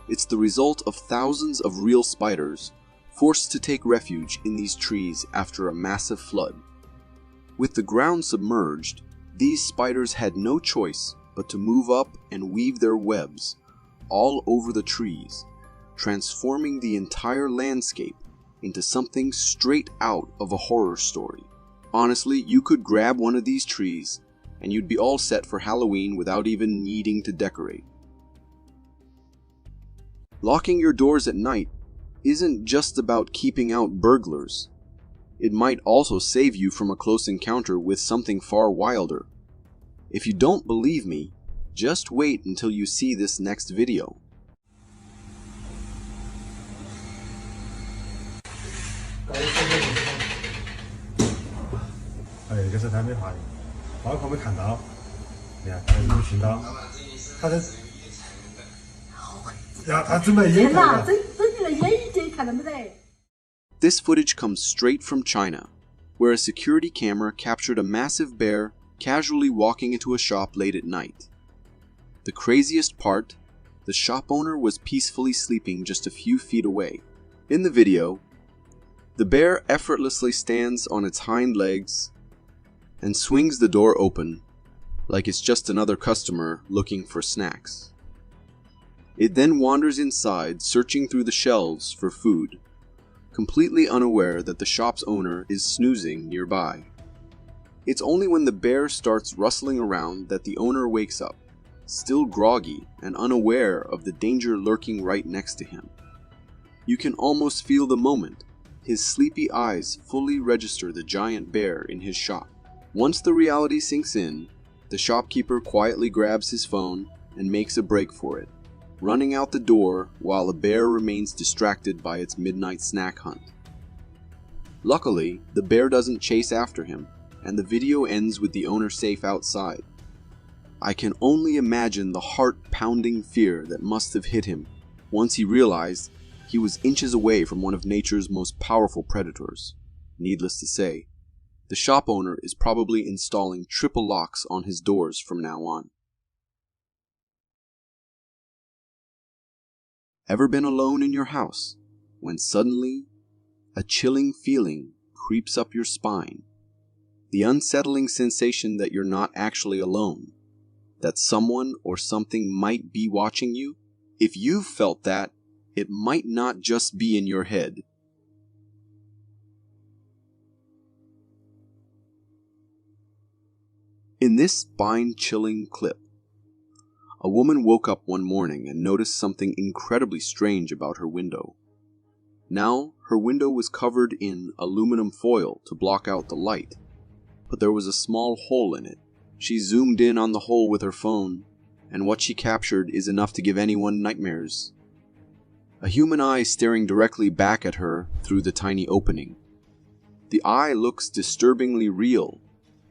It's the result of thousands of real spiders forced to take refuge in these trees after a massive flood. With the ground submerged, these spiders had no choice but to move up and weave their webs all over the trees, transforming the entire landscape into something straight out of a horror story. Honestly, you could grab one of these trees and you'd be all set for Halloween without even needing to decorate. Locking your doors at night isn't just about keeping out burglars. It might also save you from a close encounter with something far wilder. If you don't believe me, just wait until you see this next video. This footage comes straight from China, where a security camera captured a massive bear casually walking into a shop late at night. The craziest part, the shop owner was peacefully sleeping just a few feet away. In the video, the bear effortlessly stands on its hind legs and swings the door open like it's just another customer looking for snacks. It then wanders inside, searching through the shelves for food, completely unaware that the shop's owner is snoozing nearby. It's only when the bear starts rustling around that the owner wakes up, still groggy and unaware of the danger lurking right next to him. You can almost feel the moment his sleepy eyes fully register the giant bear in his shop. Once the reality sinks in, the shopkeeper quietly grabs his phone and makes a break for it, running out the door while the bear remains distracted by its midnight snack hunt. Luckily, the bear doesn't chase after him, and the video ends with the owner safe outside. I can only imagine the heart-pounding fear that must have hit him once he realized he was inches away from one of nature's most powerful predators. Needless to say, the shop owner is probably installing triple locks on his doors from now on. Ever been alone in your house when suddenly a chilling feeling creeps up your spine? The unsettling sensation that you're not actually alone, that someone or something might be watching you? If you've felt that, it might not just be in your head. In this spine-chilling clip, a woman woke up one morning and noticed something incredibly strange about her window. Now, her window was covered in aluminum foil to block out the light, but there was a small hole in it. She zoomed in on the hole with her phone, and what she captured is enough to give anyone nightmares. A human eye staring directly back at her through the tiny opening. The eye looks disturbingly real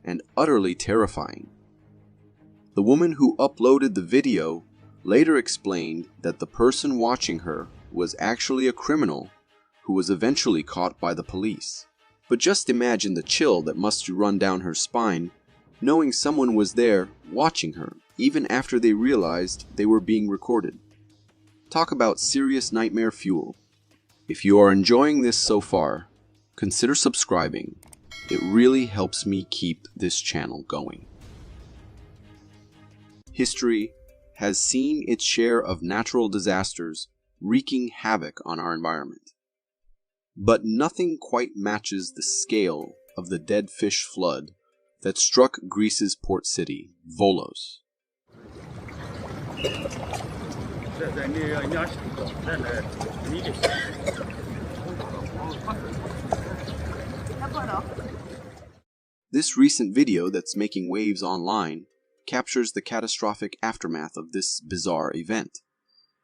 and utterly terrifying. The woman who uploaded the video later explained that the person watching her was actually a criminal who was eventually caught by the police. But just imagine the chill that must run down her spine knowing someone was there watching her, even after they realized they were being recorded. Talk about serious nightmare fuel. If you are enjoying this so far, consider subscribing. It really helps me keep this channel going. History has seen its share of natural disasters wreaking havoc on our environment. But nothing quite matches the scale of the dead fish flood that struck Greece's port city, Volos. This recent video that's making waves online captures the catastrophic aftermath of this bizarre event.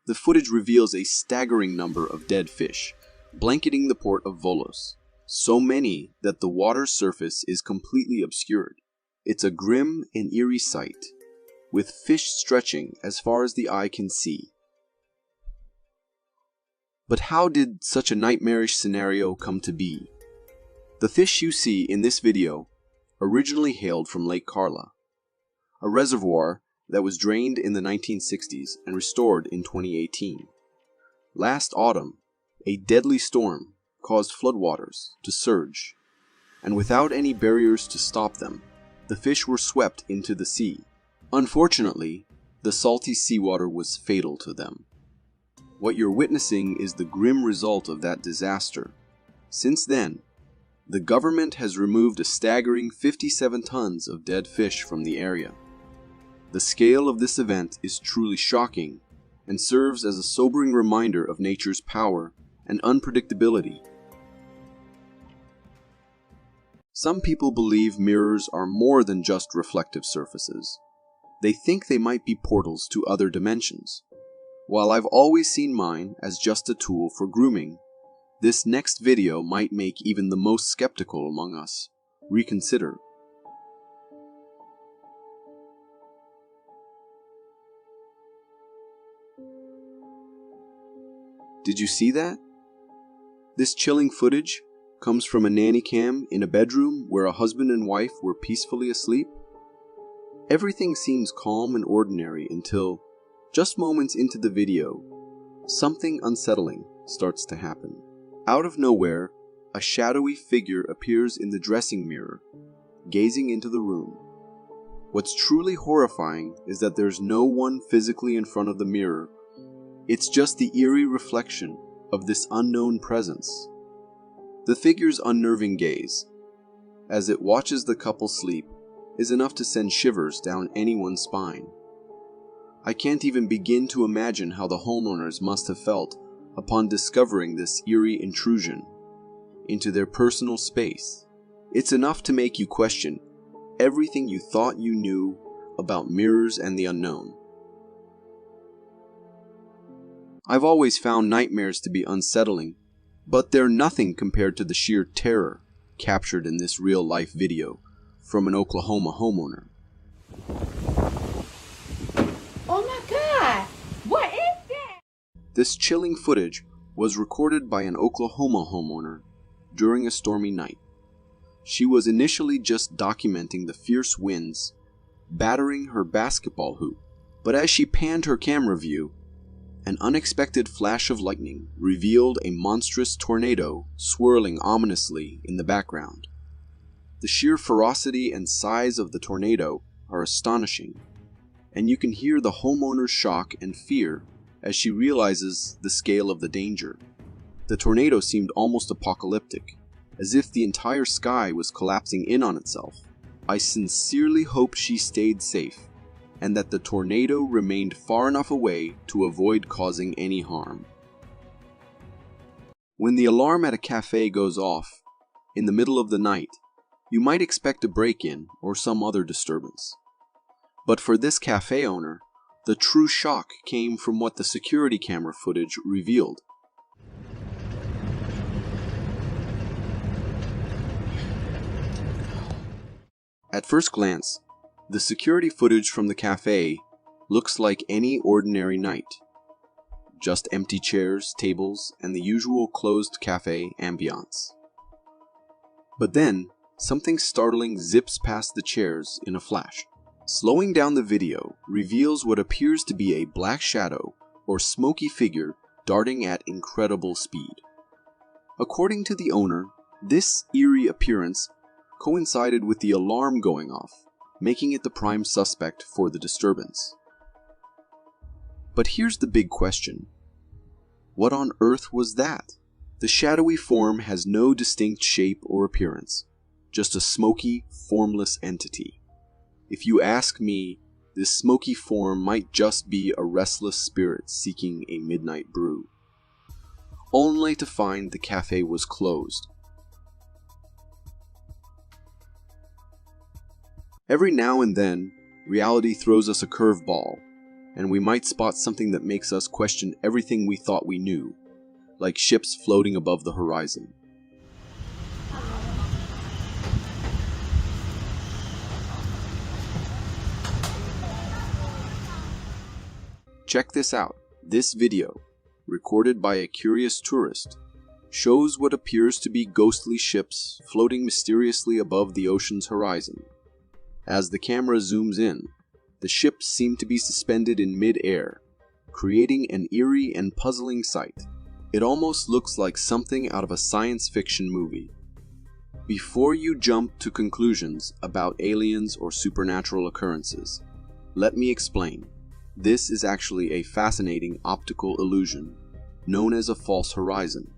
The footage reveals a staggering number of dead fish, blanketing the port of Volos, so many that the water's surface is completely obscured. It's a grim and eerie sight, with fish stretching as far as the eye can see. But how did such a nightmarish scenario come to be? The fish you see in this video originally hailed from Lake Karla, a reservoir that was drained in the 1960s and restored in 2018. Last autumn, a deadly storm caused floodwaters to surge, and without any barriers to stop them, the fish were swept into the sea. Unfortunately, The salty seawater was fatal to them. What you're witnessing is the grim result of that disaster. Since then, the government has removed a staggering 57 tons of dead fish from the area. The scale of this event is truly shocking and serves as a sobering reminder of nature's power and unpredictability. Some people believe mirrors are more than just reflective surfaces. They think they might be portals to other dimensions. While I've always seen mine as just a tool for grooming, this next video might make even the most skeptical among us reconsider. Did you see that? This chilling footage comes from a nanny cam in a bedroom where a husband and wife were peacefully asleep. Everything seems calm and ordinary until, just moments into the video, something unsettling starts to happen. Out of nowhere, a shadowy figure appears in the dressing mirror, gazing into the room. What's truly horrifying is that there's no one physically in front of the mirror. It's just the eerie reflection of this unknown presence. The figure's unnerving gaze, as it watches the couple sleep, is enough to send shivers down anyone's spine. I can't even begin to imagine how the homeowners must have felt upon discovering this eerie intrusion into their personal space. It's enough to make you question everything you thought you knew about mirrors and the unknown. I've always found nightmares to be unsettling, but they're nothing compared to the sheer terror captured in this real-life video from an Oklahoma homeowner. Oh my God! What is that? This chilling footage was recorded by an Oklahoma homeowner during a stormy night. She was initially just documenting the fierce winds battering her basketball hoop, but as she panned her camera view, an unexpected flash of lightning revealed a monstrous tornado swirling ominously in the background. The sheer ferocity and size of the tornado are astonishing, and you can hear the homeowner's shock and fear as she realizes the scale of the danger. The tornado seemed almost apocalyptic, as if the entire sky was collapsing in on itself. I sincerely hope she stayed safe, and that the tornado remained far enough away to avoid causing any harm. When the alarm at a cafe goes off in the middle of the night, you might expect a break-in or some other disturbance. But for this cafe owner, the true shock came from what the security camera footage revealed. At first glance, the security footage from the cafe looks like any ordinary night. Just empty chairs, tables, and the usual closed cafe ambiance. But then, something startling zips past the chairs in a flash. Slowing down the video reveals what appears to be a black shadow or smoky figure darting at incredible speed. According to the owner, this eerie appearance coincided with the alarm going off, making it the prime suspect for the disturbance. But here's the big question. What on earth was that? The shadowy form has no distinct shape or appearance, just a smoky, formless entity. If you ask me, this smoky form might just be a restless spirit seeking a midnight brew, only to find the cafe was closed. Every now and then, reality throws us a curveball, and we might spot something that makes us question everything we thought we knew, like ships floating above the horizon. Check this out. This video, recorded by a curious tourist, shows what appears to be ghostly ships floating mysteriously above the ocean's horizon. As the camera zooms in, the ships seem to be suspended in mid-air, creating an eerie and puzzling sight. It almost looks like something out of a science fiction movie. Before you jump to conclusions about aliens or supernatural occurrences, let me explain. This is actually a fascinating optical illusion, known as a false horizon.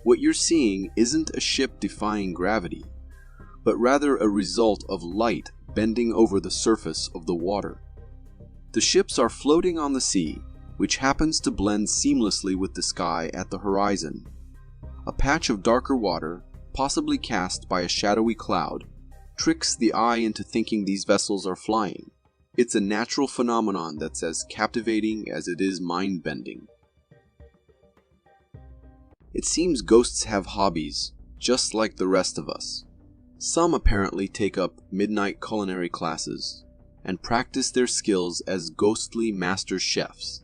What you're seeing isn't a ship defying gravity, but rather a result of light bending over the surface of the water. The ships are floating on the sea, which happens to blend seamlessly with the sky at the horizon. A patch of darker water, possibly cast by a shadowy cloud, tricks the eye into thinking these vessels are flying. It's a natural phenomenon that's as captivating as it is mind-bending. It seems ghosts have hobbies, just like the rest of us. Some apparently take up midnight culinary classes and practice their skills as ghostly master chefs.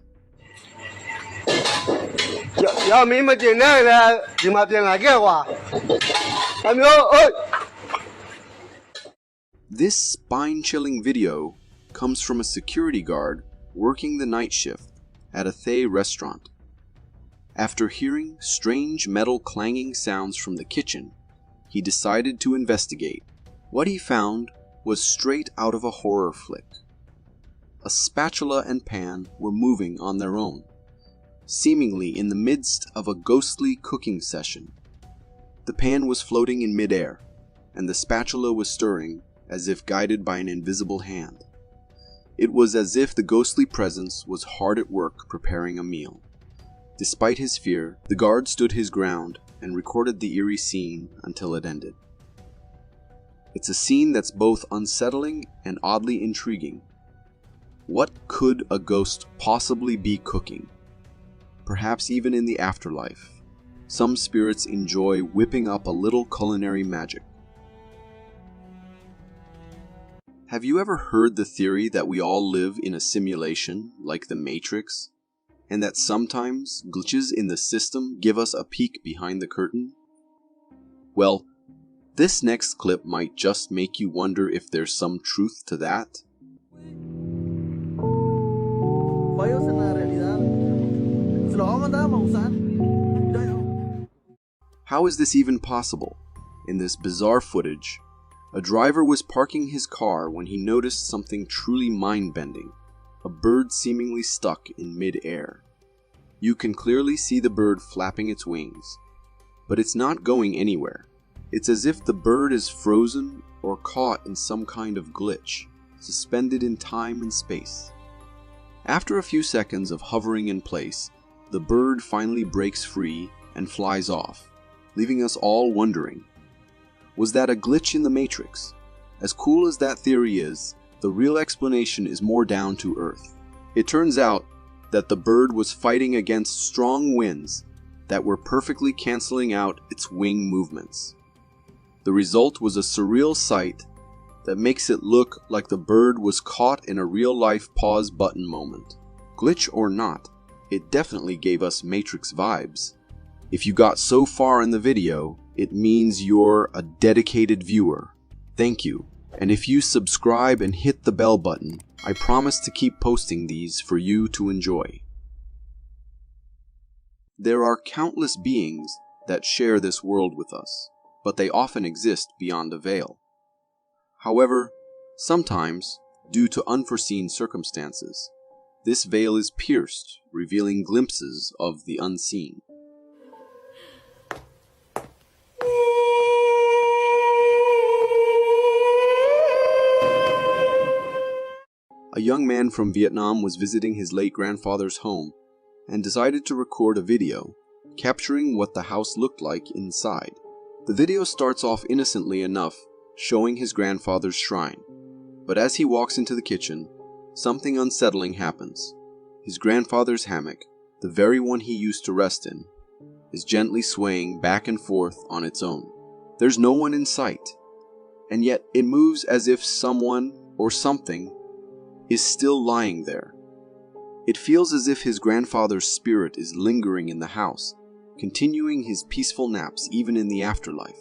This spine-chilling video comes from a security guard working the night shift at a Thai restaurant. After hearing strange metal clanging sounds from the kitchen, he decided to investigate. What he found was straight out of a horror flick. A spatula and pan were moving on their own, seemingly in the midst of a ghostly cooking session. The pan was floating in midair, and the spatula was stirring as if guided by an invisible hand. It was as if the ghostly presence was hard at work preparing a meal. Despite his fear, the guard stood his ground and recorded the eerie scene until it ended. It's a scene that's both unsettling and oddly intriguing. What could a ghost possibly be cooking? Perhaps even in the afterlife, some spirits enjoy whipping up a little culinary magic. Have you ever heard the theory that we all live in a simulation like the Matrix, and that sometimes glitches in the system give us a peek behind the curtain? Well, this next clip might just make you wonder if there's some truth to that. How is this even possible? In this bizarre footage, a driver was parking his car when he noticed something truly mind-bending, a bird seemingly stuck in mid-air. You can clearly see the bird flapping its wings, but it's not going anywhere. It's as if the bird is frozen or caught in some kind of glitch, suspended in time and space. After a few seconds of hovering in place, the bird finally breaks free and flies off, leaving us all wondering, was that a glitch in the Matrix? As cool as that theory is, the real explanation is more down to earth. It turns out that the bird was fighting against strong winds that were perfectly canceling out its wing movements. The result was a surreal sight that makes it look like the bird was caught in a real-life pause button moment. Glitch or not, it definitely gave us Matrix vibes. If you got so far in the video, it means you're a dedicated viewer. Thank you. And if you subscribe and hit the bell button, I promise to keep posting these for you to enjoy. There are countless beings that share this world with us, but they often exist beyond a veil. However, sometimes, due to unforeseen circumstances, this veil is pierced, revealing glimpses of the unseen. A young man from Vietnam was visiting his late grandfather's home and decided to record a video, capturing what the house looked like inside. The video starts off innocently enough, showing his grandfather's shrine. But as he walks into the kitchen, something unsettling happens. His grandfather's hammock, the very one he used to rest in, is gently swaying back and forth on its own. There's no one in sight, and yet it moves as if someone or something is still lying there. It feels as if his grandfather's spirit is lingering in the house, continuing his peaceful naps even in the afterlife.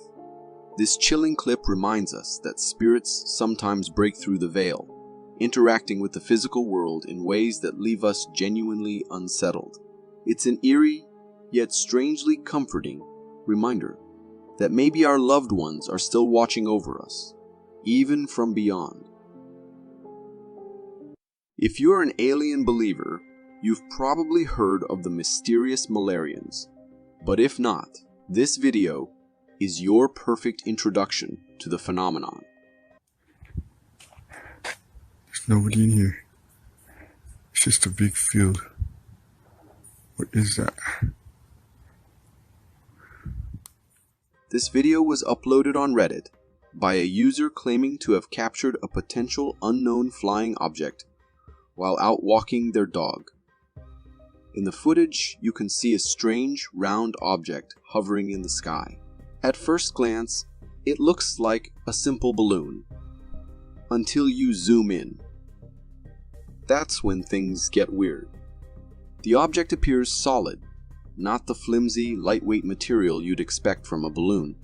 This chilling clip reminds us that spirits sometimes break through the veil, interacting with the physical world in ways that leave us genuinely unsettled. It's an eerie, yet strangely comforting reminder that maybe our loved ones are still watching over us, even from beyond. If you're an alien believer, you've probably heard of the mysterious Malarians. But if not, this video is your perfect introduction to the phenomenon. There's nobody in here. It's just a big field. What is that? This video was uploaded on Reddit by a user claiming to have captured a potential unknown flying object while out walking their dog. In the footage, you can see a strange, round object hovering in the sky. At first glance, it looks like a simple balloon, until you zoom in. That's when things get weird. The object appears solid, not the flimsy, lightweight material you'd expect from a balloon.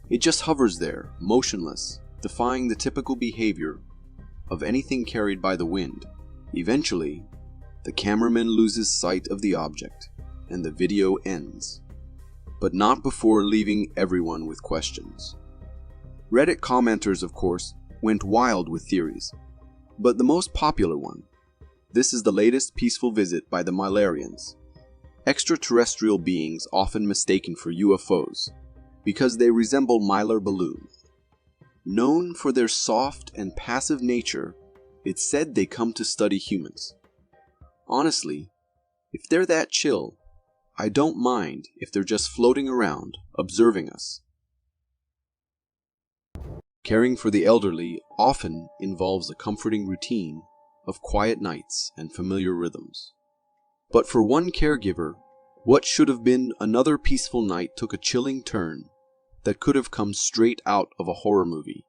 It just hovers there, motionless, defying the typical behavior of anything carried by the wind. Eventually, the cameraman loses sight of the object, and the video ends. But not before leaving everyone with questions. Reddit commenters, of course, went wild with theories, but the most popular one. This is the latest peaceful visit by the Malarians, extraterrestrial beings often mistaken for UFOs, because they resemble mylar balloons. Known for their soft and passive nature, it's said they come to study humans. Honestly, if they're that chill, I don't mind if they're just floating around, observing us. Caring for the elderly often involves a comforting routine of quiet nights and familiar rhythms. But for one caregiver, what should have been another peaceful night took a chilling turn that could have come straight out of a horror movie.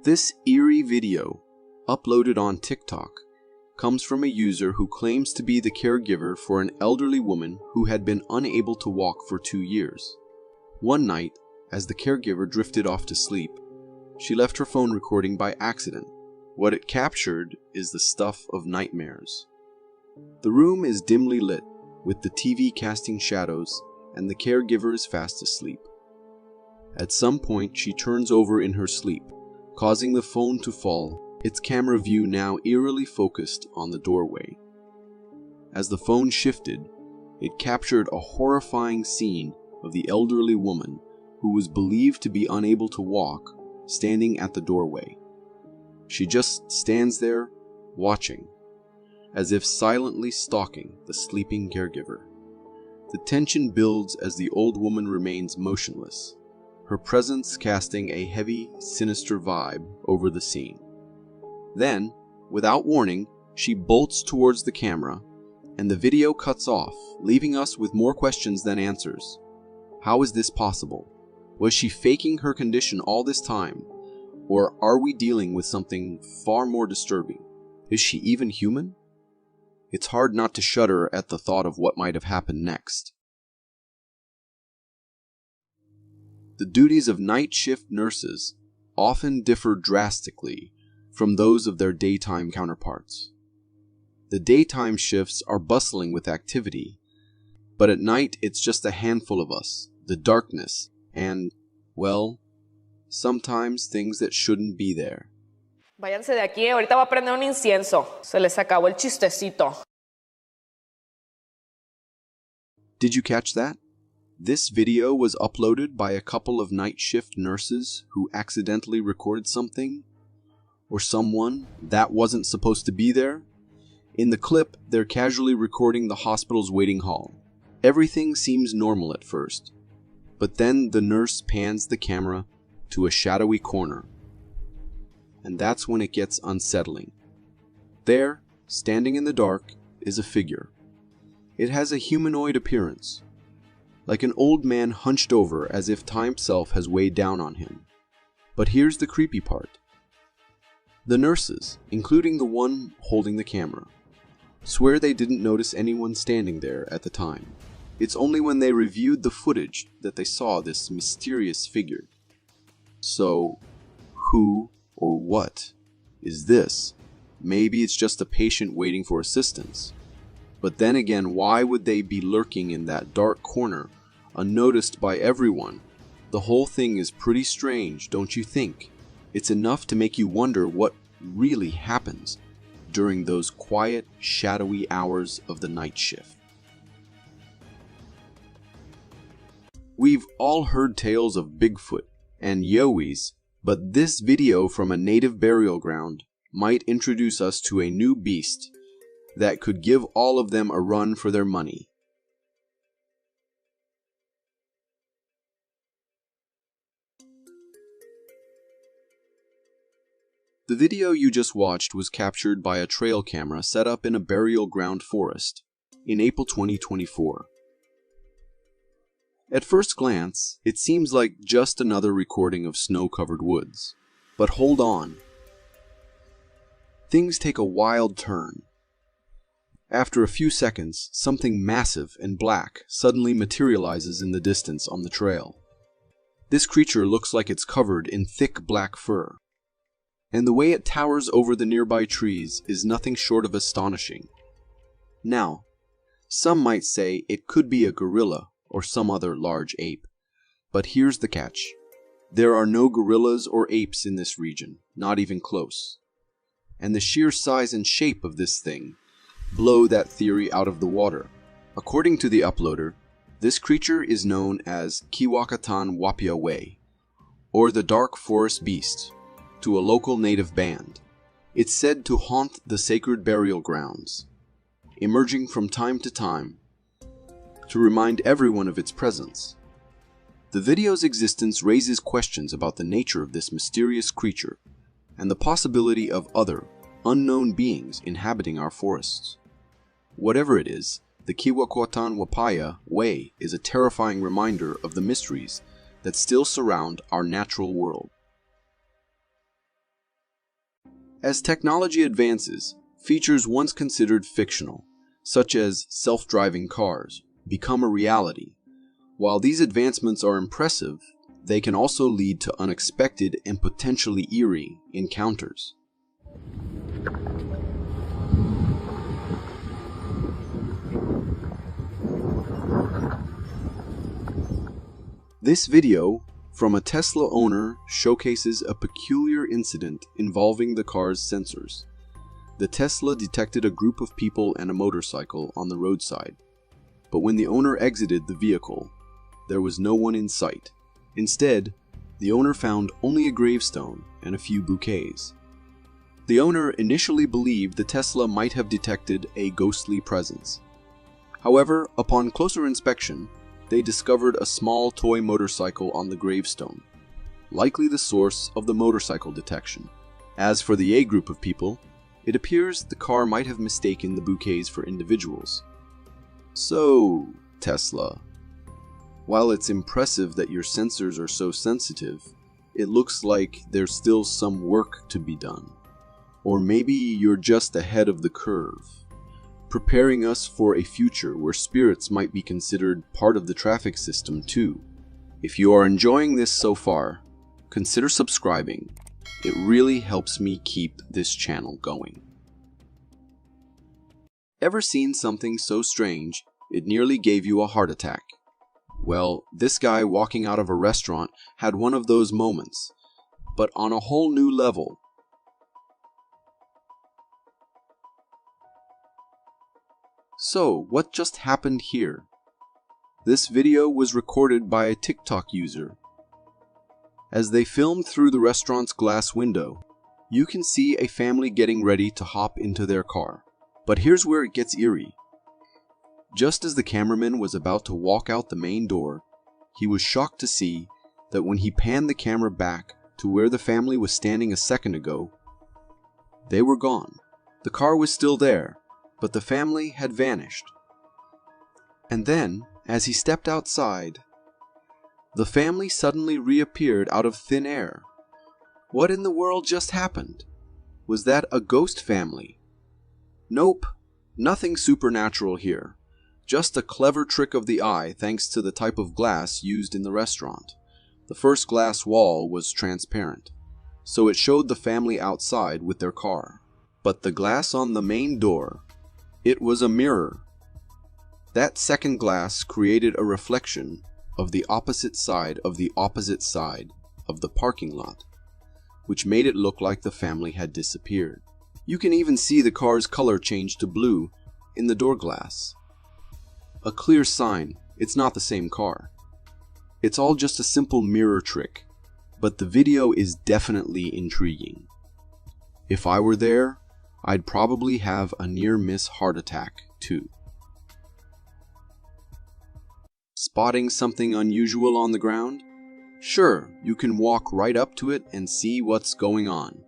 This eerie video, uploaded on TikTok, comes from a user who claims to be the caregiver for an elderly woman who had been unable to walk for 2 years. One night, as the caregiver drifted off to sleep, she left her phone recording by accident. What it captured is the stuff of nightmares. The room is dimly lit, with the TV casting shadows, and the caregiver is fast asleep. At some point, she turns over in her sleep, causing the phone to fall, its camera view now eerily focused on the doorway. As the phone shifted, it captured a horrifying scene of the elderly woman who was believed to be unable to walk, standing at the doorway. She just stands there, watching, as if silently stalking the sleeping caregiver. The tension builds as the old woman remains motionless, her presence casting a heavy, sinister vibe over the scene. Then, without warning, she bolts towards the camera, and the video cuts off, leaving us with more questions than answers. How is this possible? Was she faking her condition all this time? Or are we dealing with something far more disturbing? Is she even human? It's hard not to shudder at the thought of what might have happened next. The duties of night shift nurses often differ drastically from those of their daytime counterparts. The daytime shifts are bustling with activity, but at night it's just a handful of us, the darkness, and, well, sometimes things that shouldn't be there. Váyanse de aquí, ahorita voy a prender un incienso. Se les acabó el chistecito. Did you catch that? This video was uploaded by a couple of night shift nurses who accidentally recorded something, or someone that wasn't supposed to be there. In the clip, they're casually recording the hospital's waiting hall. Everything seems normal at first, but then the nurse pans the camera to a shadowy corner, and that's when it gets unsettling. There, standing in the dark, is a figure. It has a humanoid appearance, like an old man hunched over as if time itself has weighed down on him. But here's the creepy part. The nurses, including the one holding the camera, swear they didn't notice anyone standing there at the time. It's only when they reviewed the footage that they saw this mysterious figure. So, who or what is this? Maybe it's just a patient waiting for assistance. But then again, why would they be lurking in that dark corner, unnoticed by everyone? The whole thing is pretty strange, don't you think? It's enough to make you wonder what really happens during those quiet, shadowy hours of the night shift. We've all heard tales of Bigfoot and yowies, but this video from a native burial ground might introduce us to a new beast that could give all of them a run for their money. The video you just watched was captured by a trail camera set up in a burial ground forest in April 2024. At first glance, it seems like just another recording of snow-covered woods. But hold on. Things take a wild turn. After a few seconds, something massive and black suddenly materializes in the distance on the trail. This creature looks like it's covered in thick black fur, and the way it towers over the nearby trees is nothing short of astonishing. Now, some might say it could be a gorilla or some other large ape, but here's the catch. There are no gorillas or apes in this region, not even close. And the sheer size and shape of this thing blow that theory out of the water. According to the uploader, this creature is known as Kiwakatan Wapiawe, or the Dark Forest Beast, to a local native band. It's said to haunt the sacred burial grounds, emerging from time to time to remind everyone of its presence. The video's existence raises questions about the nature of this mysterious creature and the possibility of other, unknown beings inhabiting our forests. Whatever it is, the Kiwakatan Wapaya Way is a terrifying reminder of the mysteries that still surround our natural world. As technology advances, features once considered fictional, such as self-driving cars, become a reality. While these advancements are impressive, they can also lead to unexpected and potentially eerie encounters. This video from a Tesla owner showcases a peculiar incident involving the car's sensors. The Tesla detected a group of people and a motorcycle on the roadside, but when the owner exited the vehicle, there was no one in sight. Instead, the owner found only a gravestone and a few bouquets. The owner initially believed the Tesla might have detected a ghostly presence. However, upon closer inspection, they discovered a small toy motorcycle on the gravestone, likely the source of the motorcycle detection. As for the A group of people, it appears the car might have mistaken the bouquets for individuals. So, Tesla, while it's impressive that your sensors are so sensitive, it looks like there's still some work to be done. Or maybe you're just ahead of the curve, preparing us for a future where spirits might be considered part of the traffic system too. If you are enjoying this so far, consider subscribing. It really helps me keep this channel going. Ever seen something so strange it nearly gave you a heart attack? Well, this guy walking out of a restaurant had one of those moments, but on a whole new level. So, what just happened here? This video was recorded by a TikTok user. As they filmed through the restaurant's glass window, you can see a family getting ready to hop into their car. But here's where it gets eerie. Just as the cameraman was about to walk out the main door, he was shocked to see that when he panned the camera back to where the family was standing a second ago, they were gone. The car was still there, but the family had vanished. And then, as he stepped outside, the family suddenly reappeared out of thin air. What in the world just happened? Was that a ghost family? Nope, nothing supernatural here. Just a clever trick of the eye thanks to the type of glass used in the restaurant. The first glass wall was transparent, so it showed the family outside with their car. But the glass on the main door, it was a mirror, That second glass created a reflection of the opposite side of the opposite side of the parking lot, which made it look like the family had disappeared. You can even see the car's color change to blue in the door glass. A clear sign it's not the same car. It's all just a simple mirror trick, but the video is definitely intriguing. If I were there, I'd probably have a near-miss heart attack too. Spotting something unusual on the ground? Sure, you can walk right up to it and see what's going on.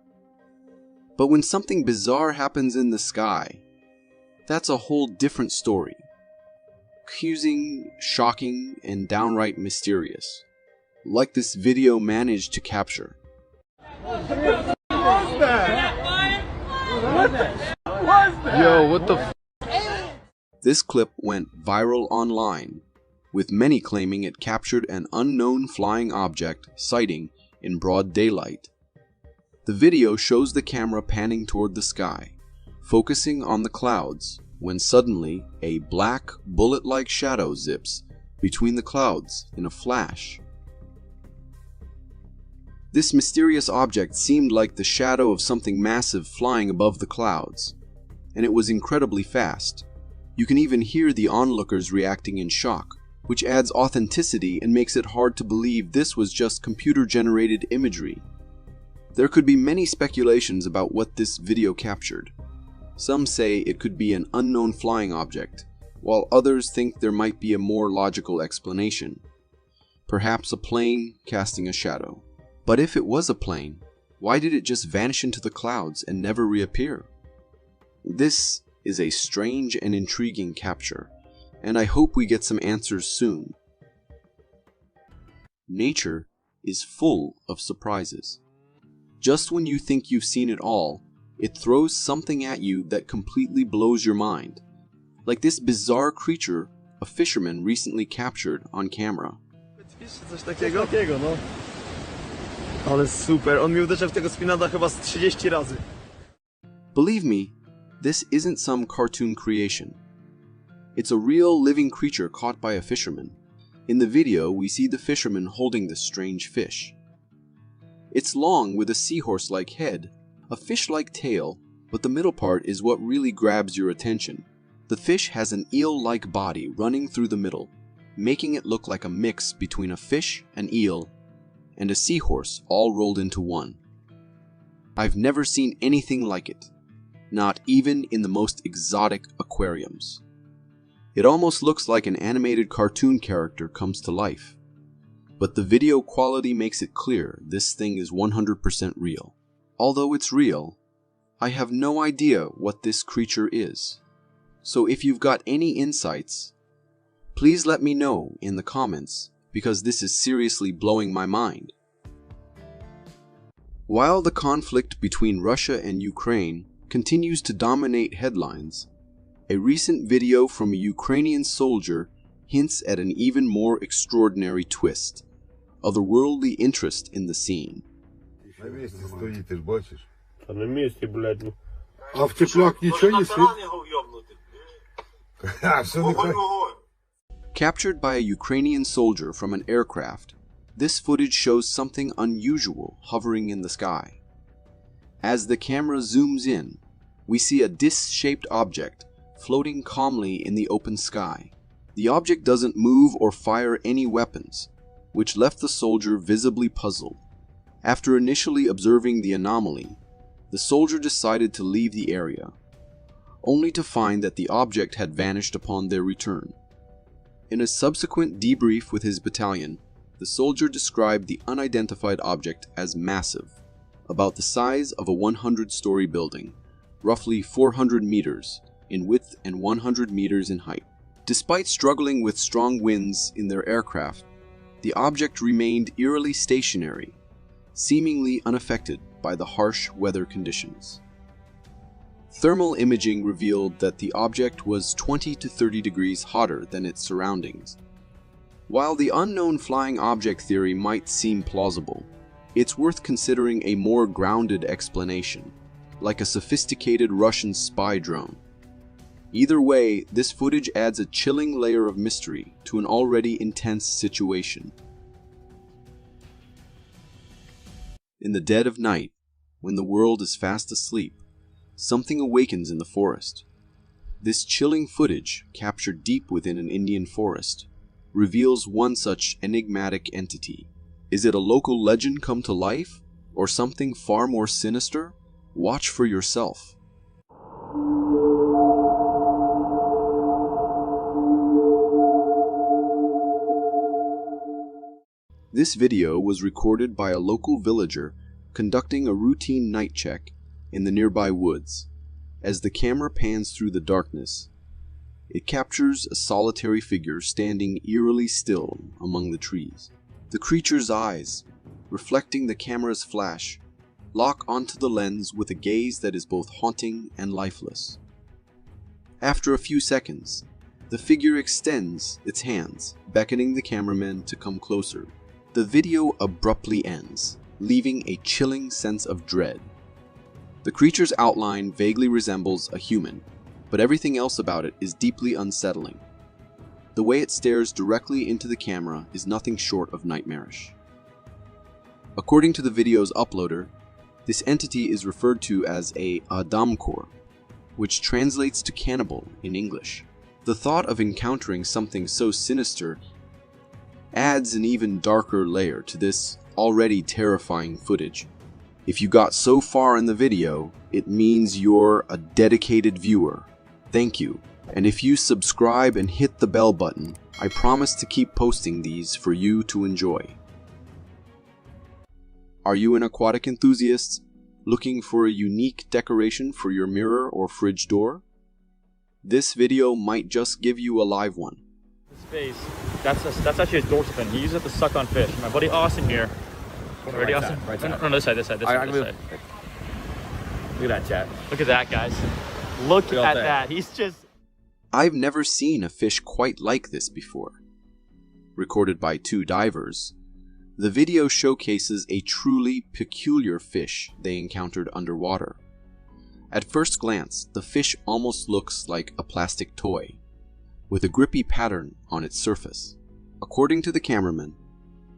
But when something bizarre happens in the sky, that's a whole different story. Confusing, shocking, and downright mysterious. Like this video managed to capture. Yo, what the This clip went viral online, with many claiming it captured an unknown flying object sighting in broad daylight. The video shows the camera panning toward the sky, focusing on the clouds, when suddenly a black, bullet-like shadow zips between the clouds in a flash. This mysterious object seemed like the shadow of something massive flying above the clouds, and it was incredibly fast. You can even hear the onlookers reacting in shock, which adds authenticity and makes it hard to believe this was just computer-generated imagery. There could be many speculations about what this video captured. Some say it could be an unknown flying object, while others think there might be a more logical explanation. Perhaps a plane casting a shadow. But if it was a plane, why did it just vanish into the clouds and never reappear? This is a strange and intriguing capture, and I hope we get some answers soon. Nature is full of surprises. Just when you think you've seen it all, it throws something at you that completely blows your mind. Like this bizarre creature a fisherman recently captured on camera. Ale super, on mi uderza w tego spinada chyba z 30 razy. Believe me, this isn't some cartoon creation. It's a real living creature caught by a fisherman. In the video, we see the fisherman holding this strange fish. It's long with a seahorse-like head, a fish-like tail, but the middle part is what really grabs your attention. The fish has an eel-like body running through the middle, making it look like a mix between a fish, an eel, and a seahorse all rolled into one. I've never seen anything like it, not even in the most exotic aquariums. It almost looks like an animated cartoon character comes to life. But the video quality makes it clear this thing is 100% real. Although it's real, I have no idea what this creature is. So if you've got any insights, please let me know in the comments, because this is seriously blowing my mind. While the conflict between Russia and Ukraine continues to dominate headlines, a recent video from a Ukrainian soldier hints at an even more extraordinary twist, otherworldly interest in the scene. Captured by a Ukrainian soldier from an aircraft, this footage shows something unusual hovering in the sky. As the camera zooms in, we see a disc-shaped object floating calmly in the open sky. The object doesn't move or fire any weapons, which left the soldier visibly puzzled. After initially observing the anomaly, the soldier decided to leave the area, only to find that the object had vanished upon their return. In a subsequent debrief with his battalion, the soldier described the unidentified object as massive, about the size of a 100-story building, roughly 400 meters in width and 100 meters in height. Despite struggling with strong winds in their aircraft, the object remained eerily stationary, seemingly unaffected by the harsh weather conditions. Thermal imaging revealed that the object was 20 to 30 degrees hotter than its surroundings. While the unknown flying object theory might seem plausible, it's worth considering a more grounded explanation, like a sophisticated Russian spy drone. Either way, this footage adds a chilling layer of mystery to an already intense situation. In the dead of night, when the world is fast asleep, something awakens in the forest. This chilling footage, captured deep within an Indian forest, reveals one such enigmatic entity. Is it a local legend come to life, or something far more sinister? Watch for yourself. This video was recorded by a local villager conducting a routine night check in the nearby woods. As the camera pans through the darkness, it captures a solitary figure standing eerily still among the trees. The creature's eyes, reflecting the camera's flash, lock onto the lens with a gaze that is both haunting and lifeless. After a few seconds, the figure extends its hands, beckoning the cameraman to come closer. The video abruptly ends, leaving a chilling sense of dread. The creature's outline vaguely resembles a human, but everything else about it is deeply unsettling. The way it stares directly into the camera is nothing short of nightmarish. According to the video's uploader, this entity is referred to as a Adamkor, which translates to cannibal in English. The thought of encountering something so sinister adds an even darker layer to this already terrifying footage. If you got so far in the video, it means you're a dedicated viewer. Thank you. And if you subscribe and hit the bell button, I promise to keep posting these for you to enjoy. Are you an aquatic enthusiast looking for a unique decoration for your mirror or fridge door? This video might just give you a live one. Space. That's actually his dorsal fin. He uses it to suck on fish. My buddy Austin here. Ready, Austin? Right side. No, this side. This side. Look at that, chat. Look at that, guys. Look at that. He's just... I've never seen a fish quite like this before. Recorded by two divers, the video showcases a truly peculiar fish they encountered underwater. At first glance, the fish almost looks like a plastic toy, with a grippy pattern on its surface. According to the cameraman,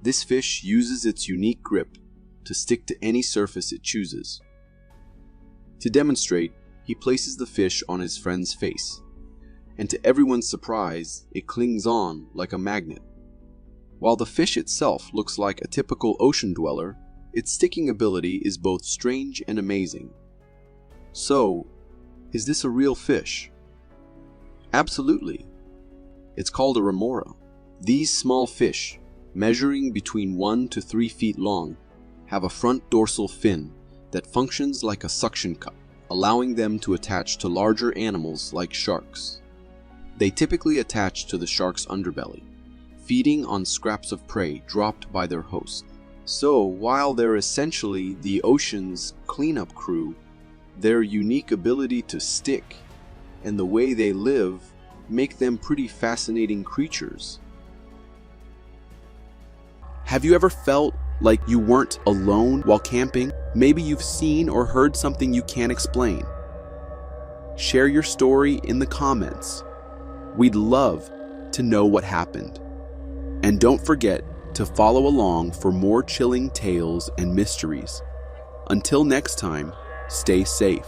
this fish uses its unique grip to stick to any surface it chooses. To demonstrate, he places the fish on his friend's face, and to everyone's surprise, it clings on like a magnet. While the fish itself looks like a typical ocean dweller, its sticking ability is both strange and amazing. So, is this a real fish? Absolutely. It's called a remora. These small fish, measuring between 1 to 3 feet long, have a front dorsal fin that functions like a suction cup, allowing them to attach to larger animals like sharks. They typically attach to the shark's underbelly, feeding on scraps of prey dropped by their host. So, while they're essentially the ocean's cleanup crew, their unique ability to stick and the way they live make them pretty fascinating creatures. Have you ever felt like you weren't alone while camping? Maybe you've seen or heard something you can't explain. Share your story in the comments. We'd love to know what happened. And don't forget to follow along for more chilling tales and mysteries. Until next time, stay safe.